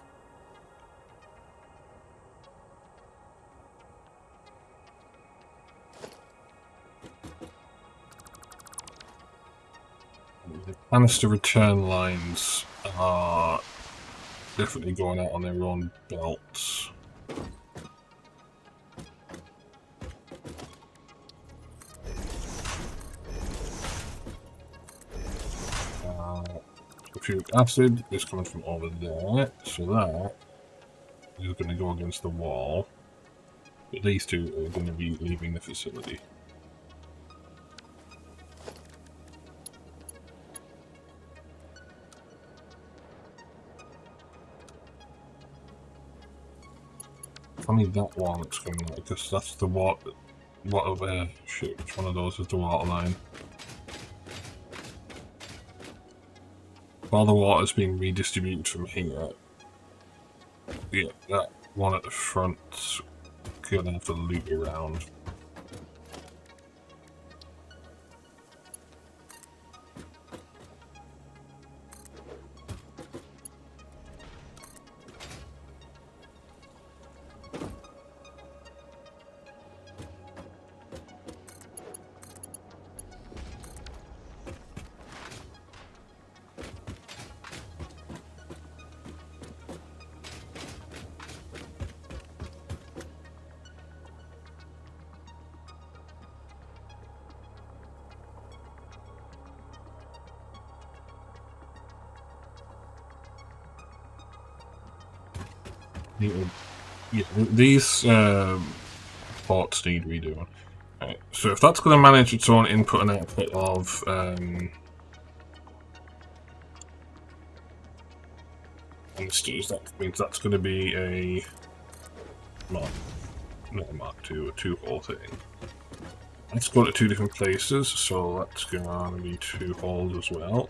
The canister return lines are definitely going out on their own belts. Sulfuric acid is coming from over there, so that is going to go against the wall. But these two are going to be leaving the facility. Funny that one that's coming out, because that's the water. Shit, which one of those is the water line? All the water's being redistributed from here. Yeah, that one at the front, gonna have to loop around. Yeah, these ports need redoing. Right, so if that's going to manage its own input and output of entities, that means that's going to be a Mark, not a Mark II, a 2-hole thing. Let's go to 2 different places, so that's going to be 2 holes as well.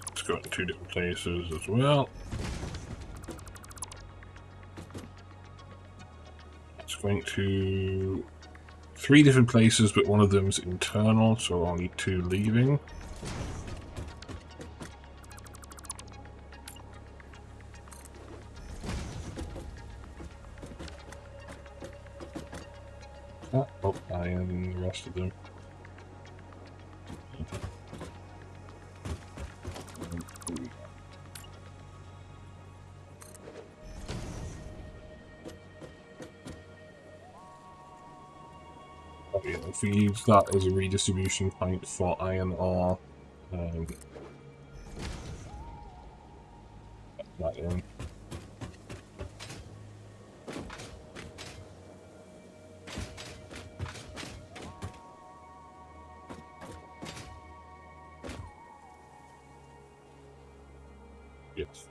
Let's go to 2 different places as well. It's going to 3 different places, but one of them's internal, so only 2 leaving. Oh, iron and the rest of them. Okay, if we use that as a redistribution point for iron ore, that in. Yes.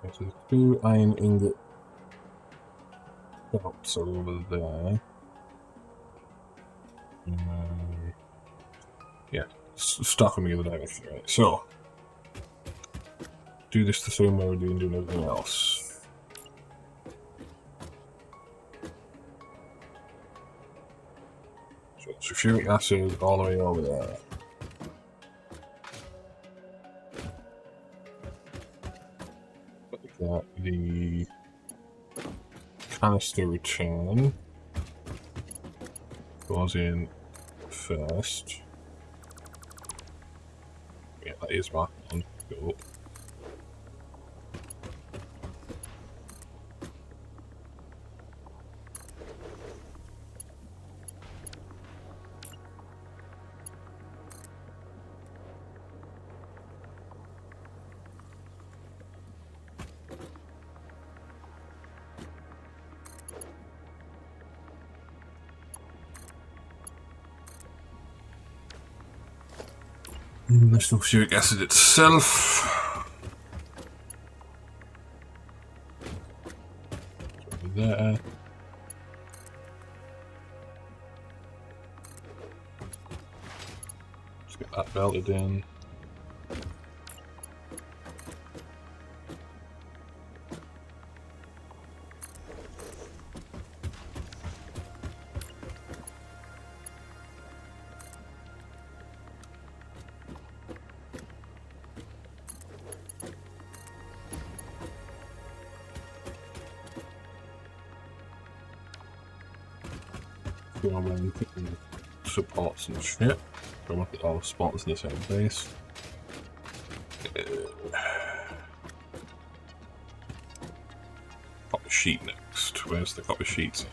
Okay, so 2 iron ingot belts over there. Yeah, stuck in the other direction, right? So, do this the same way we're doing everything else. So, sulfuric acid all the way over there. That the canister return goes in first. Yeah, that is my one. Go. There's sulfuric acid itself. Over there. Let's get that belted in. Go on and put the supports and shit. So I want to put all the spots in the same place. Copper sheet next. Where's the copper sheet?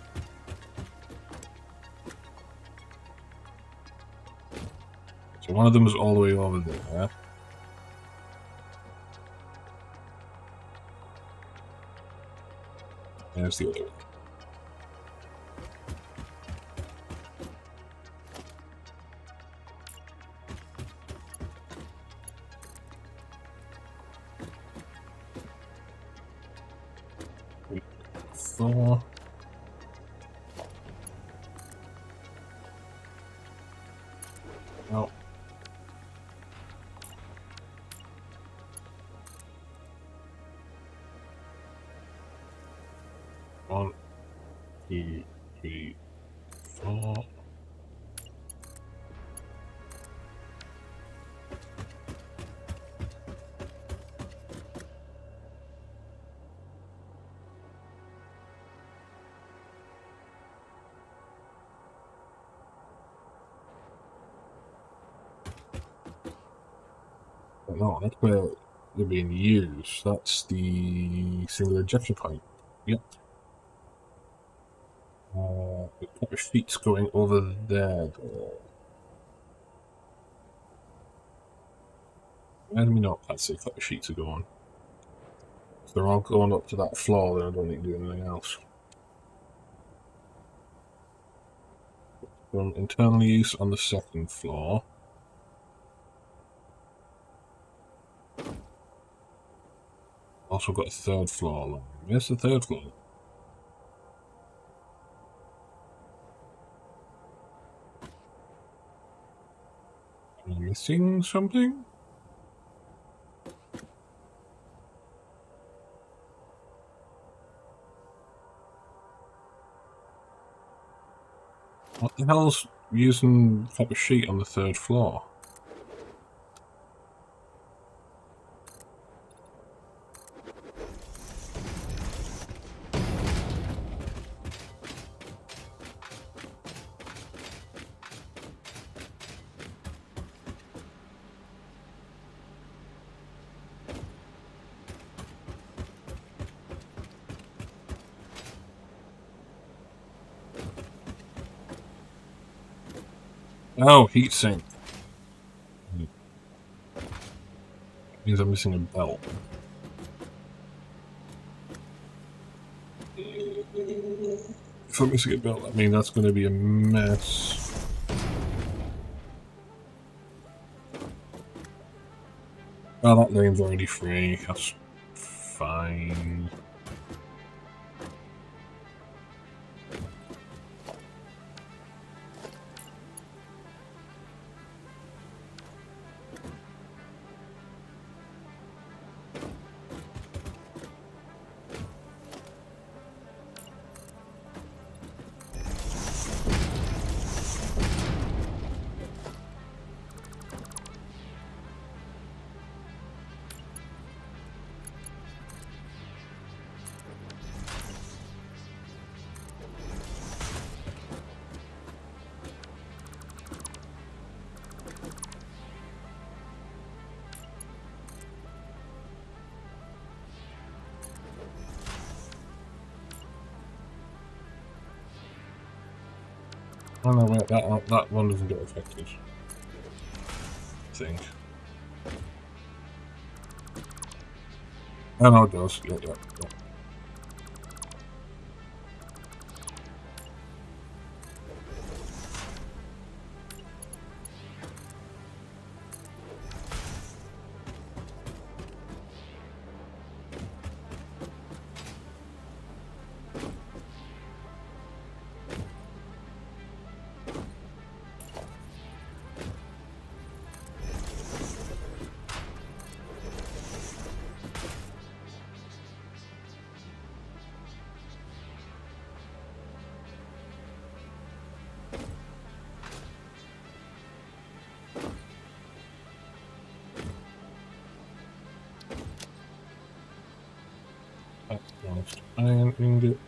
So one of them is all the way over there. There's the other one. Four. Oh. One, two, three, four. No, that's where they're being used. That's the single ejection point. Yep. The couple of sheets going over there. Where do we not? Let's see, a couple of sheets are going. So they're all going up to that floor, then I don't need to do anything else. From internal use on the second floor. Also got a third floor line. Where's the third floor? Am I missing something? What the hell's using type of sheet on the third floor? Oh, heatsink. Means I'm missing a belt. If I'm missing a belt, that means that's going to be a mess. Oh, that lane's already free. That's fine. Oh no, wait, that one doesn't get affected. I think. Oh no, it does. Yeah. That's iron ingot.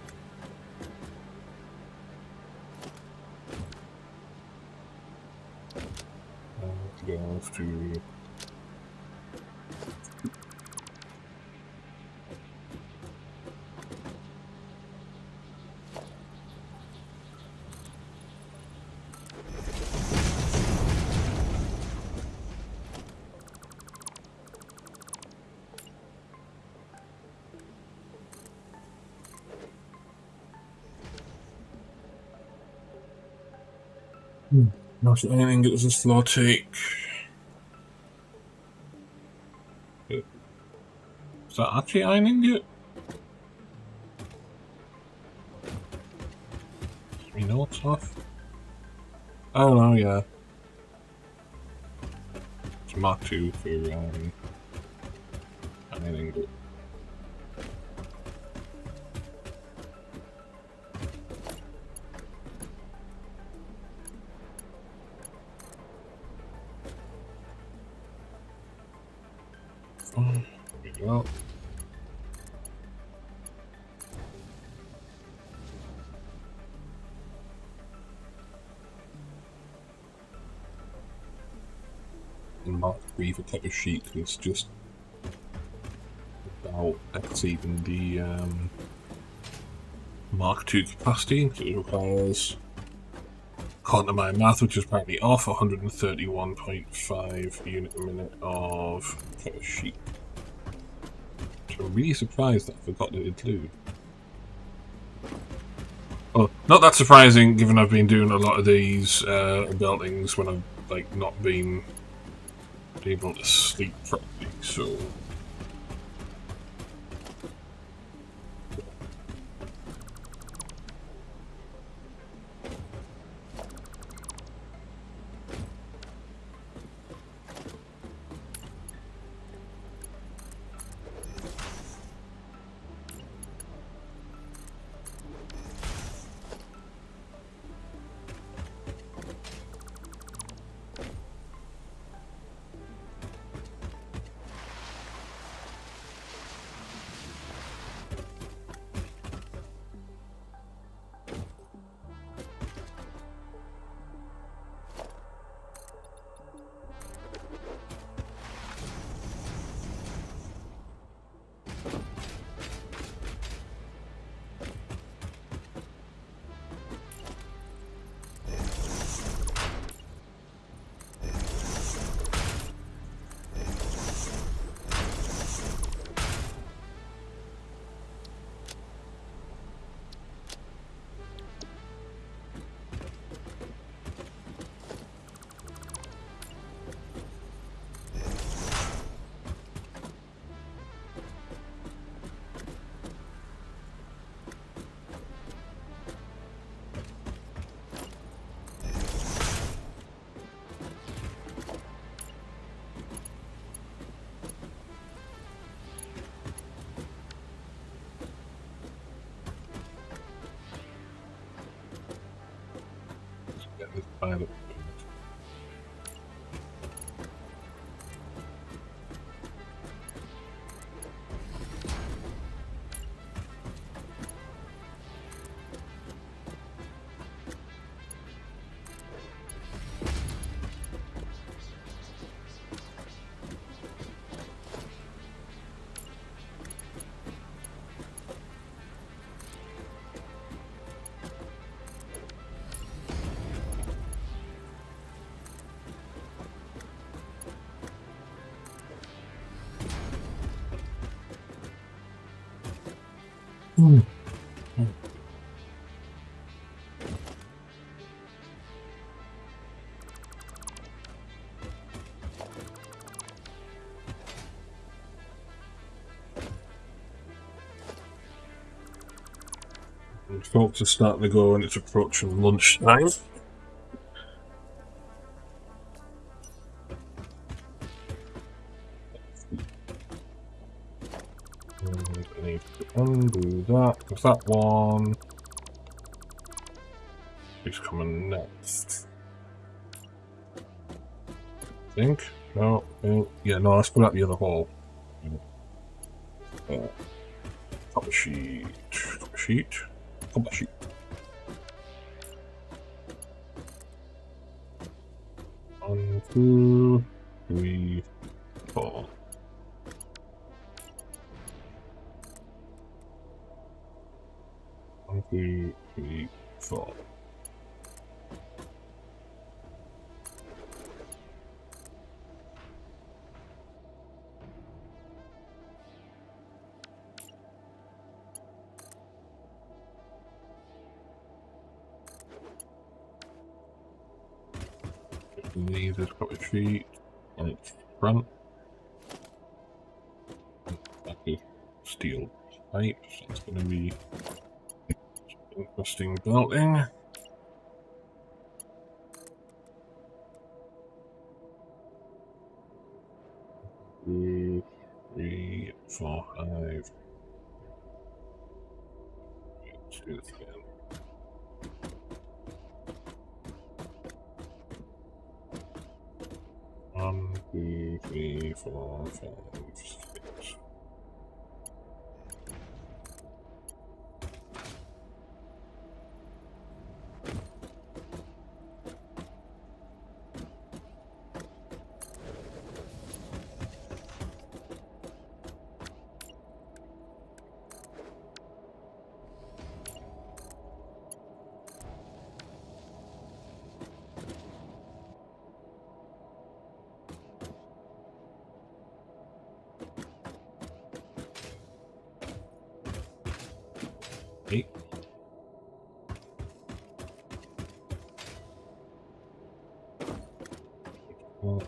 Goes to no, so iron ingot does this floor take? Is that actually iron ingot? We know it's off. Oh no, yeah. It's Mark 2 for iron ingot. There we go. Mark III for type of sheet, it's just about exceeding the Mark II capacity, because it requires, according to my math, which is apparently off, 131.5 unit a minute of type of sheet. Which I'm really surprised that I forgot to include. Well, not that surprising, given I've been doing a lot of these buildings when I've not been able to sleep properly, so. Get this pilot. And folks are starting to go and it's approaching lunchtime. And I need to undo that, because that one is coming next. I think? No, yeah, no, let's put out the other hole. Copper sheet, copper sheet, copper sheet. One, two, three, four. One, two, three, four. Leave this copper sheet on its front. Back is steel pipe, so it's going to be interesting belting. Two, three, four, five. Let's do this again. One, two, three, four, five, six. Well,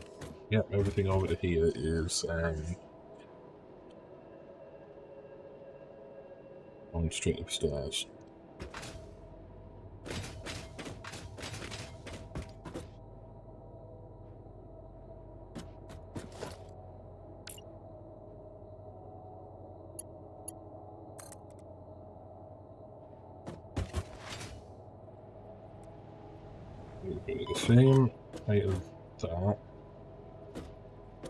yep, everything over to here is going straight upstairs. The same height as that,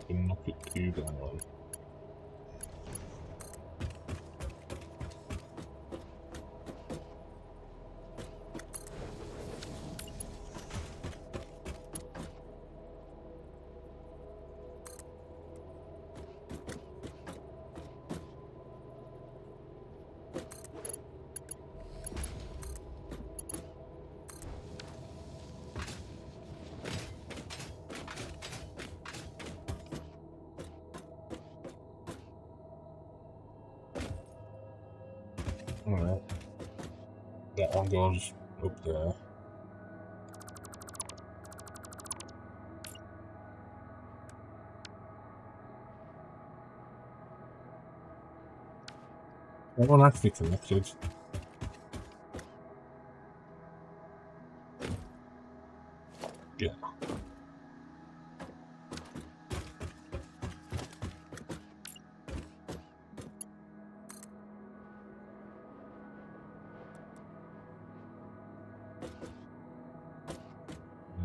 and knock it 2 down. Alright. That one goes up there. That one actually connected. Yeah.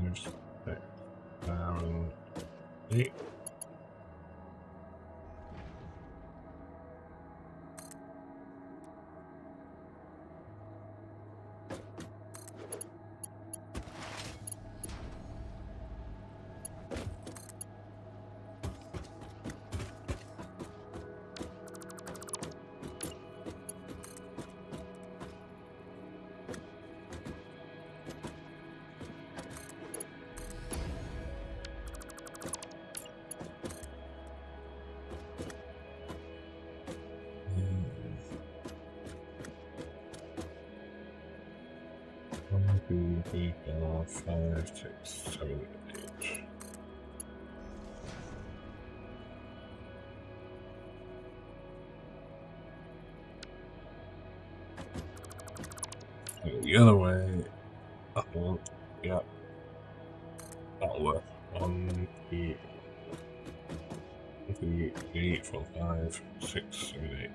There's 8. One, 2, 3, 4, 5, 6, 7, 8. The other way, that one, yeah, that'll work. 1, 2, 3, 4, 5, 6, 7, 8.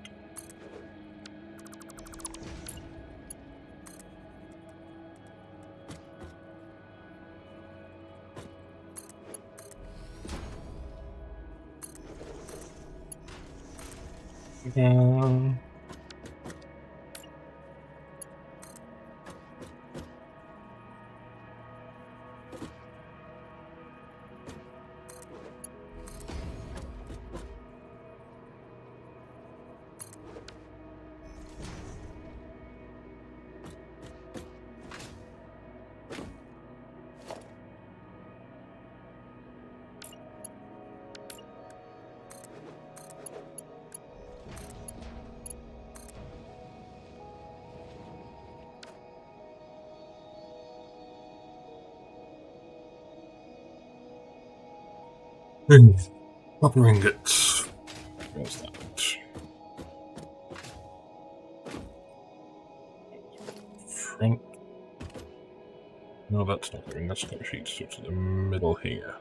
Um, Copper ingots. Where's that? Front. No, that's not the ring, that's copper sheets, so it's in the middle here.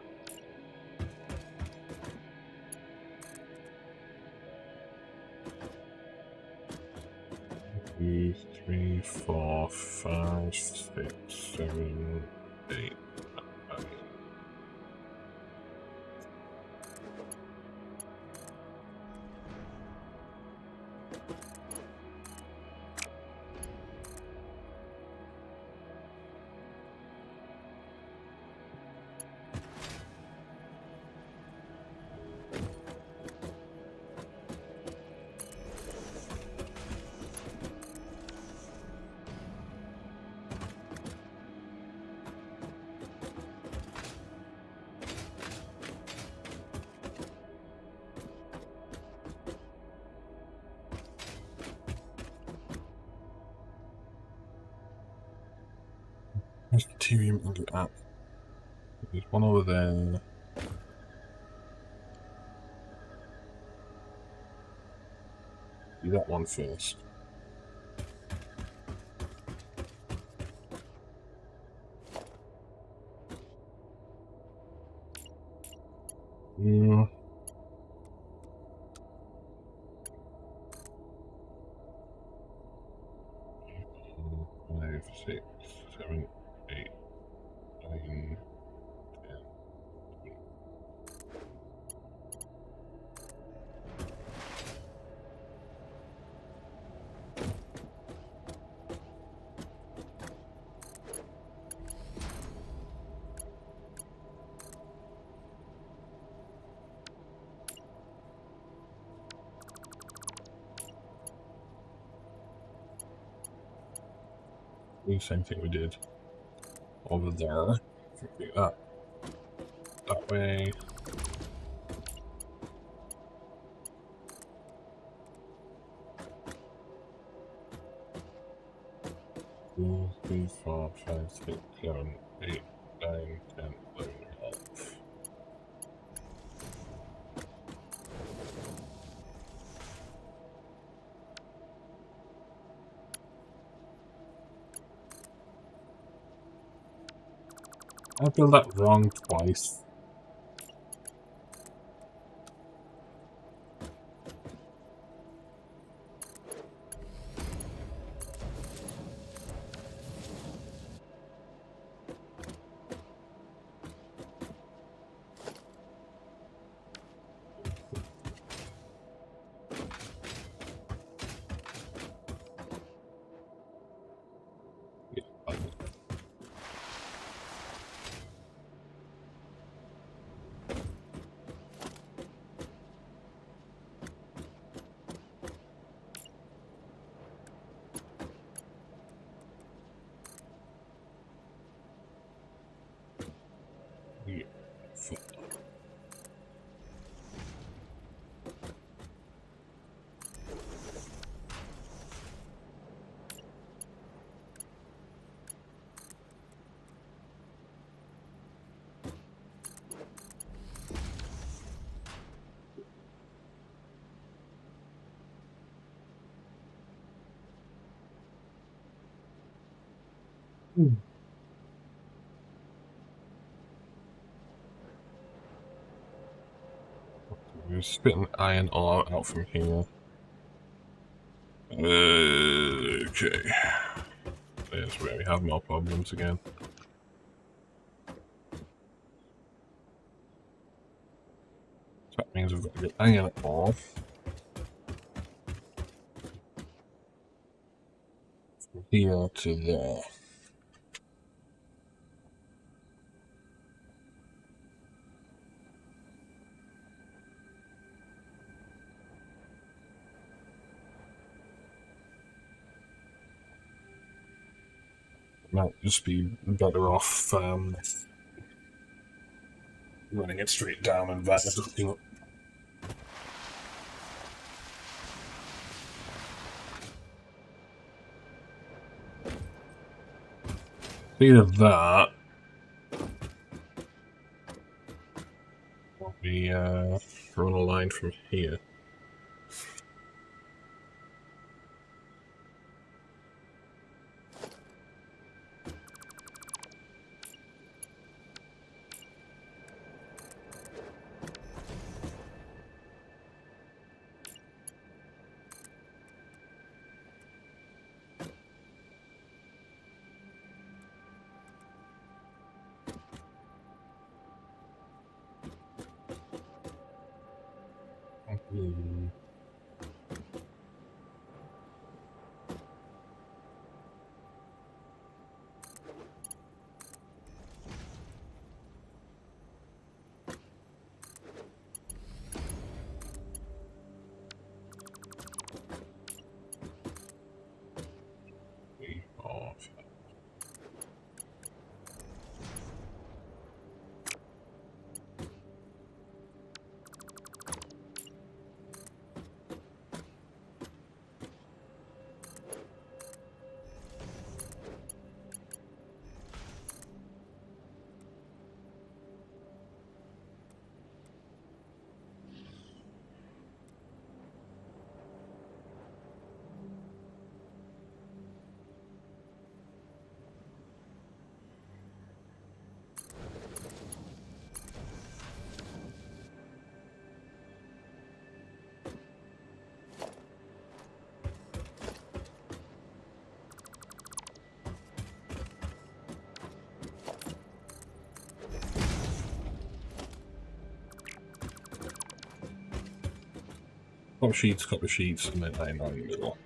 Two, 3, 4, 5, 6, 7, 8. Where's the TV ingot at? There's one over there. Do that one first. Mm. 5, 6, 7, 8, 9, 10. The same thing we did over there. Do that way. 2, 3, 4, 5, 6, 7, 8, 9, 10, 11, 12. I built that wrong twice. Yeah. We're spitting iron ore out from here. Okay. There's where we have more problems again. So that means we've got to get iron ore from here to there. Might just be better off running it straight down and viaducting up. Either that, or we run a line from here. couple of sheets, and then iron down the middle.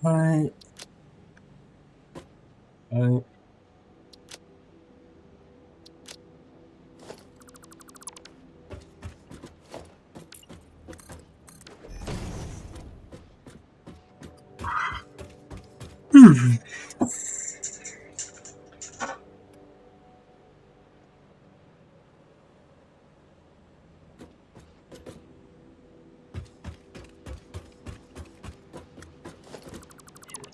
Right. Right.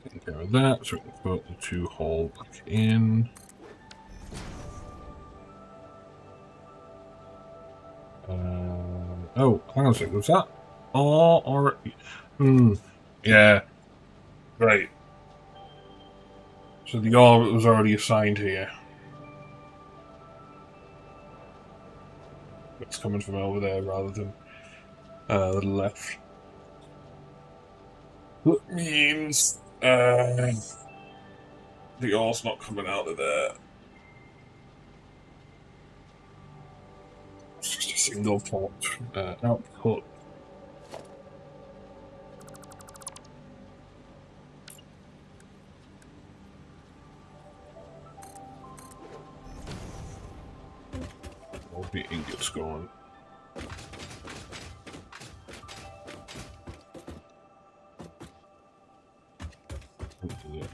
Take care of that, so we can put the 2 hole back in. Oh, hang on a second, was that? Or yeah, right. So the R was already assigned here. It's coming from over there rather than the left. That means the R's not coming out of there. It's just a single port output. All the ingots going. Yeah.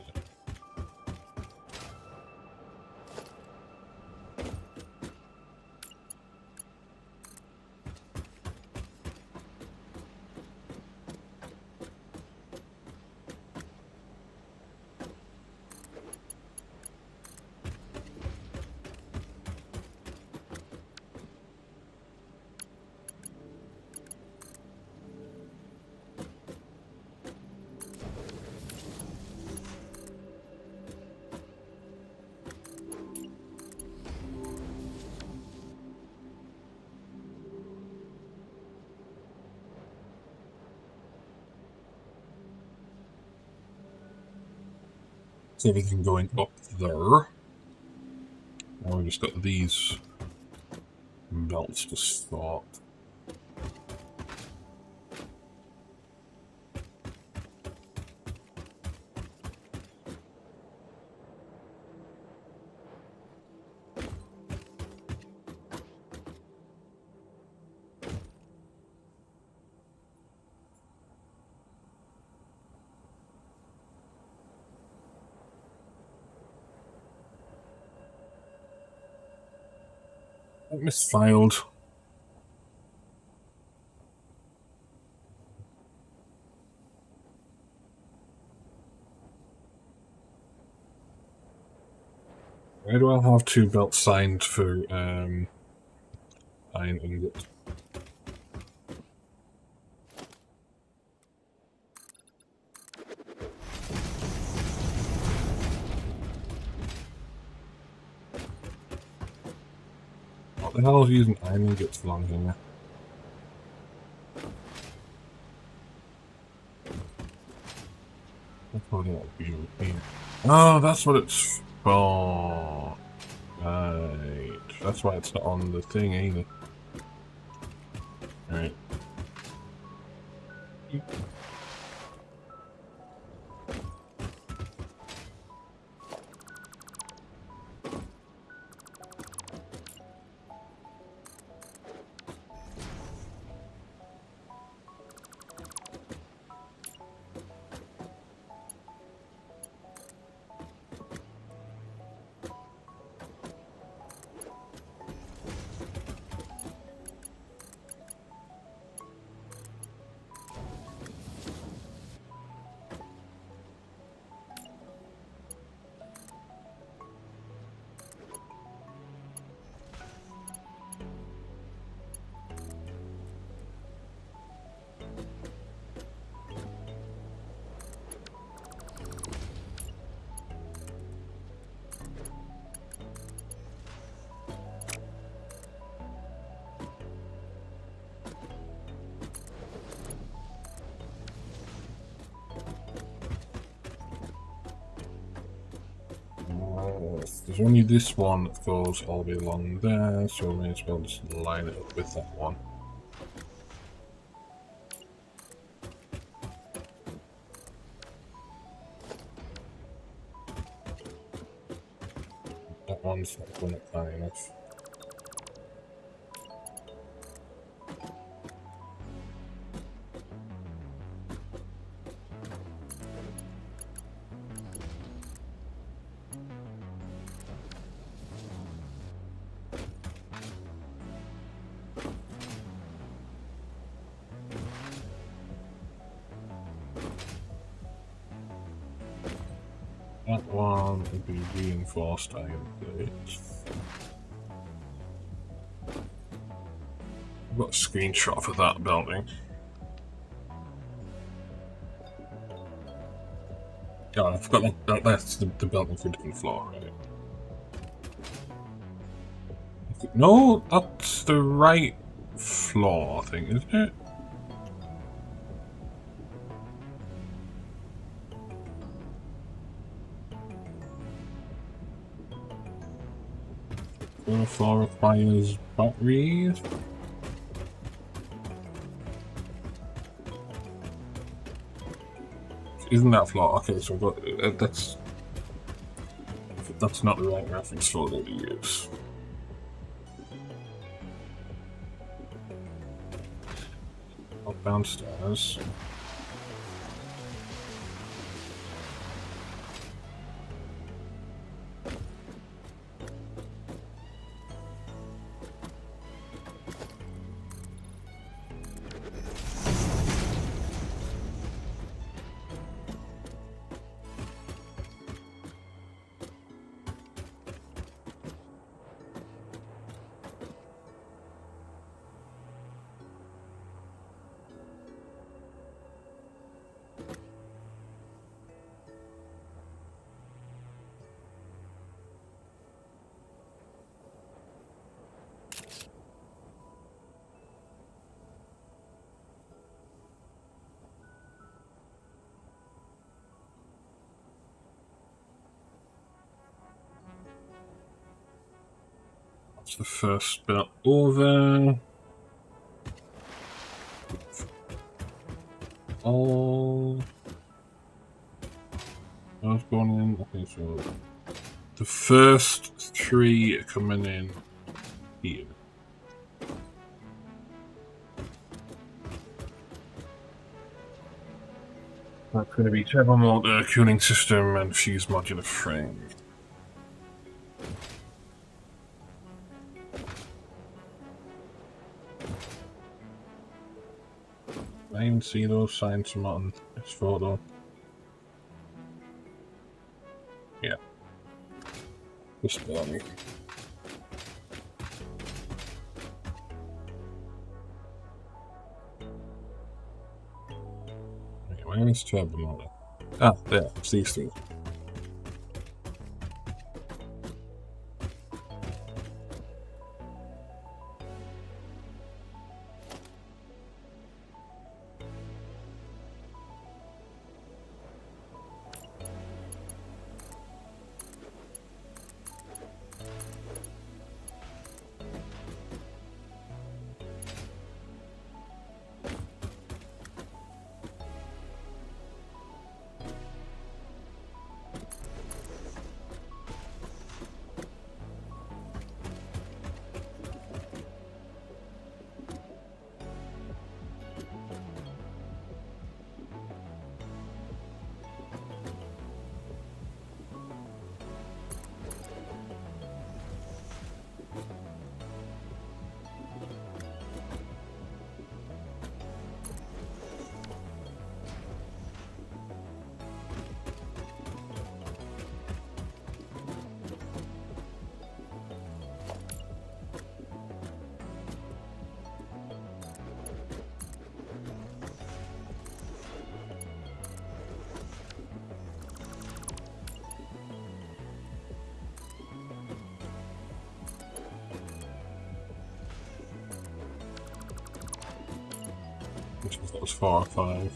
So everything going up there. Now we've just got these belts to start. Misfiled. Why do I have 2 belts signed for iron ingot? What the hell is using iron ingots for long here? That's probably not PvP. Oh, that's what it's for. Right. That's why it's not on the thing either. Right. There's only this one that goes all the way along there, so we may as well just line it up with that one. That one's not going up high enough. That one would be reinforced iron plates. I've got a screenshot of that building. Oh, I forgot that's the building for a different floor, right? No, that's the right floor, I think, isn't it? The floor requires batteries. Isn't that floor? Okay, so we've got, that's not the right reference photo to use. Up downstairs. That's the first bit over. All those going in. Okay, so the first 3 are coming in here. That's going to be turbo motor, cooling system, and fuse modular frame. I even see those signs from on this photo. Yeah. Just barely. Okay, where is turbo motor? Ah, there, it's these two. That was 4 or 5.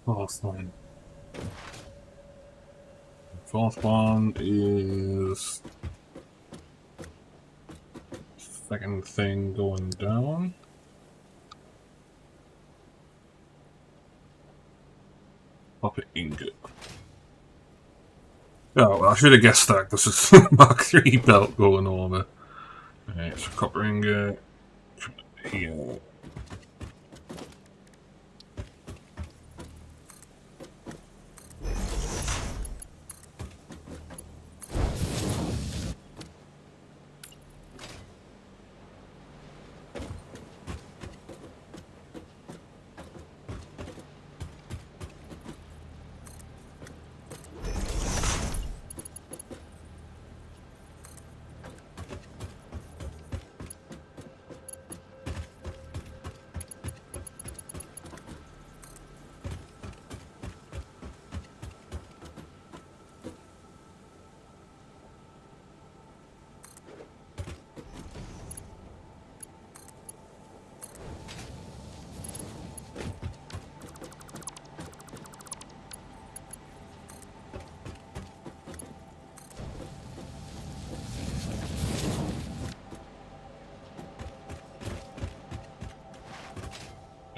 Fourth one. Fourth one is second thing going down. Copper ingot. Oh, well, I should have guessed that because it's Mark 3 belt going over. Okay, so copper ingot here.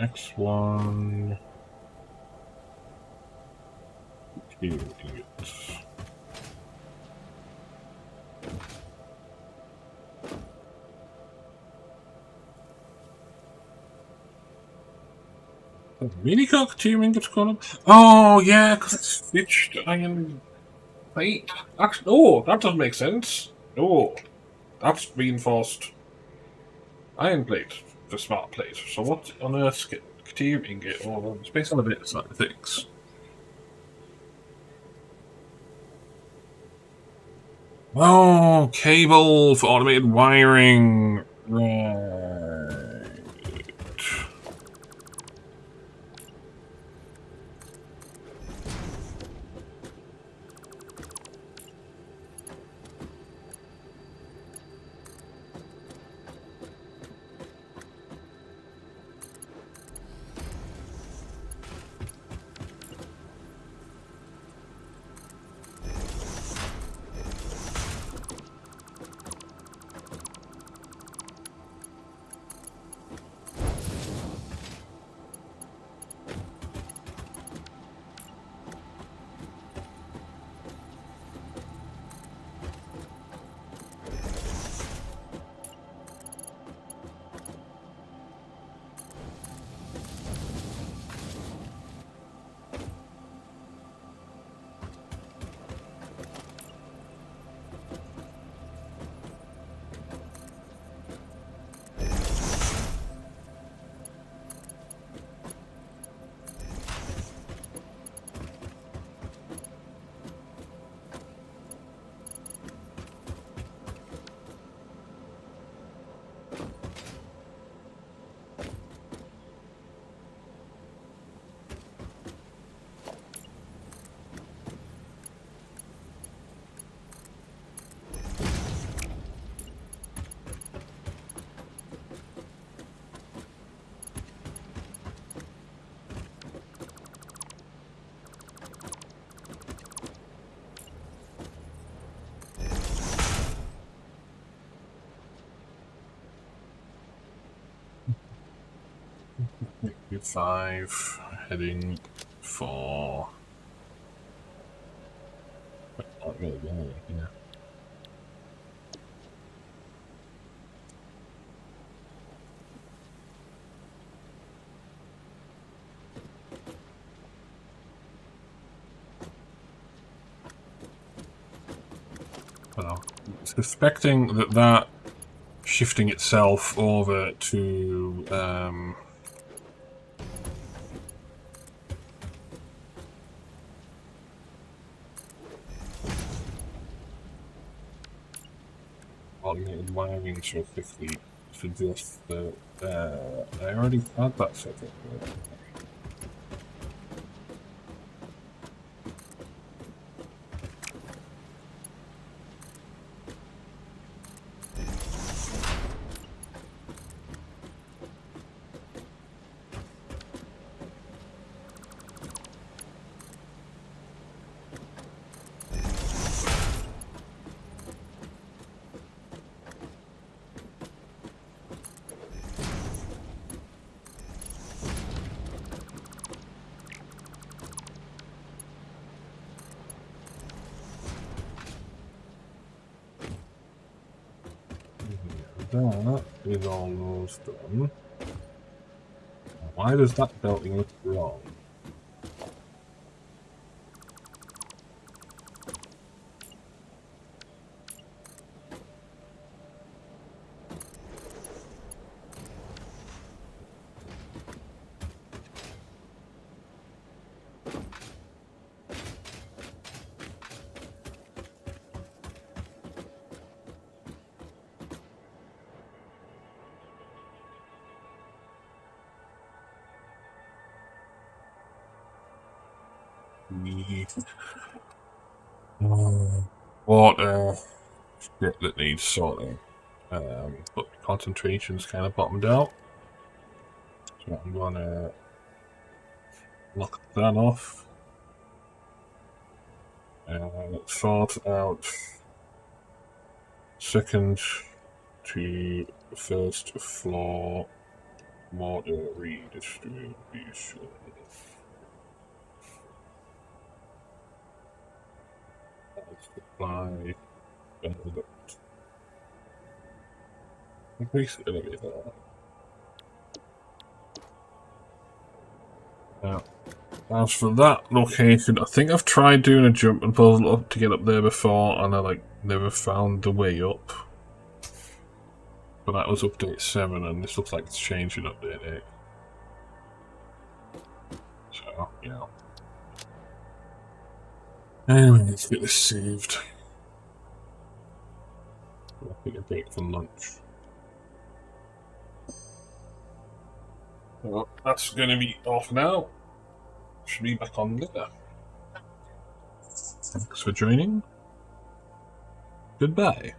Next one. Titanium ingots. Really got titanium ingots going up? Oh yeah, because it's switched iron plate. Actually, oh, that doesn't make sense. Oh, that's reinforced iron plate, the smart plate. So what on earth's titanium ingot? Oh, it's based on a bit of side of things. Oh, cable for automated wiring. Right. V5 heading for. Not really, yeah. Well, suspecting that shifting itself over to automated wiring so quickly suggests that I already had that set up. That is almost done. Why does that belting look wrong? Water shit that needs sorting. But concentration's kind of bottomed out. So I'm gonna lock that off and sort out second to first floor water redistribution. supply. Basically gonna be there. Yeah. As for that location, I think I've tried doing a jump and puzzle up to get up there before, and I like never found the way up. But that was update 7, and this looks like it's changed in update 8. So, yeah. Anyway, let's get this saved. I'll take a break for lunch. Well, that's going to be off now. Should be back on later. Thanks for joining. Goodbye.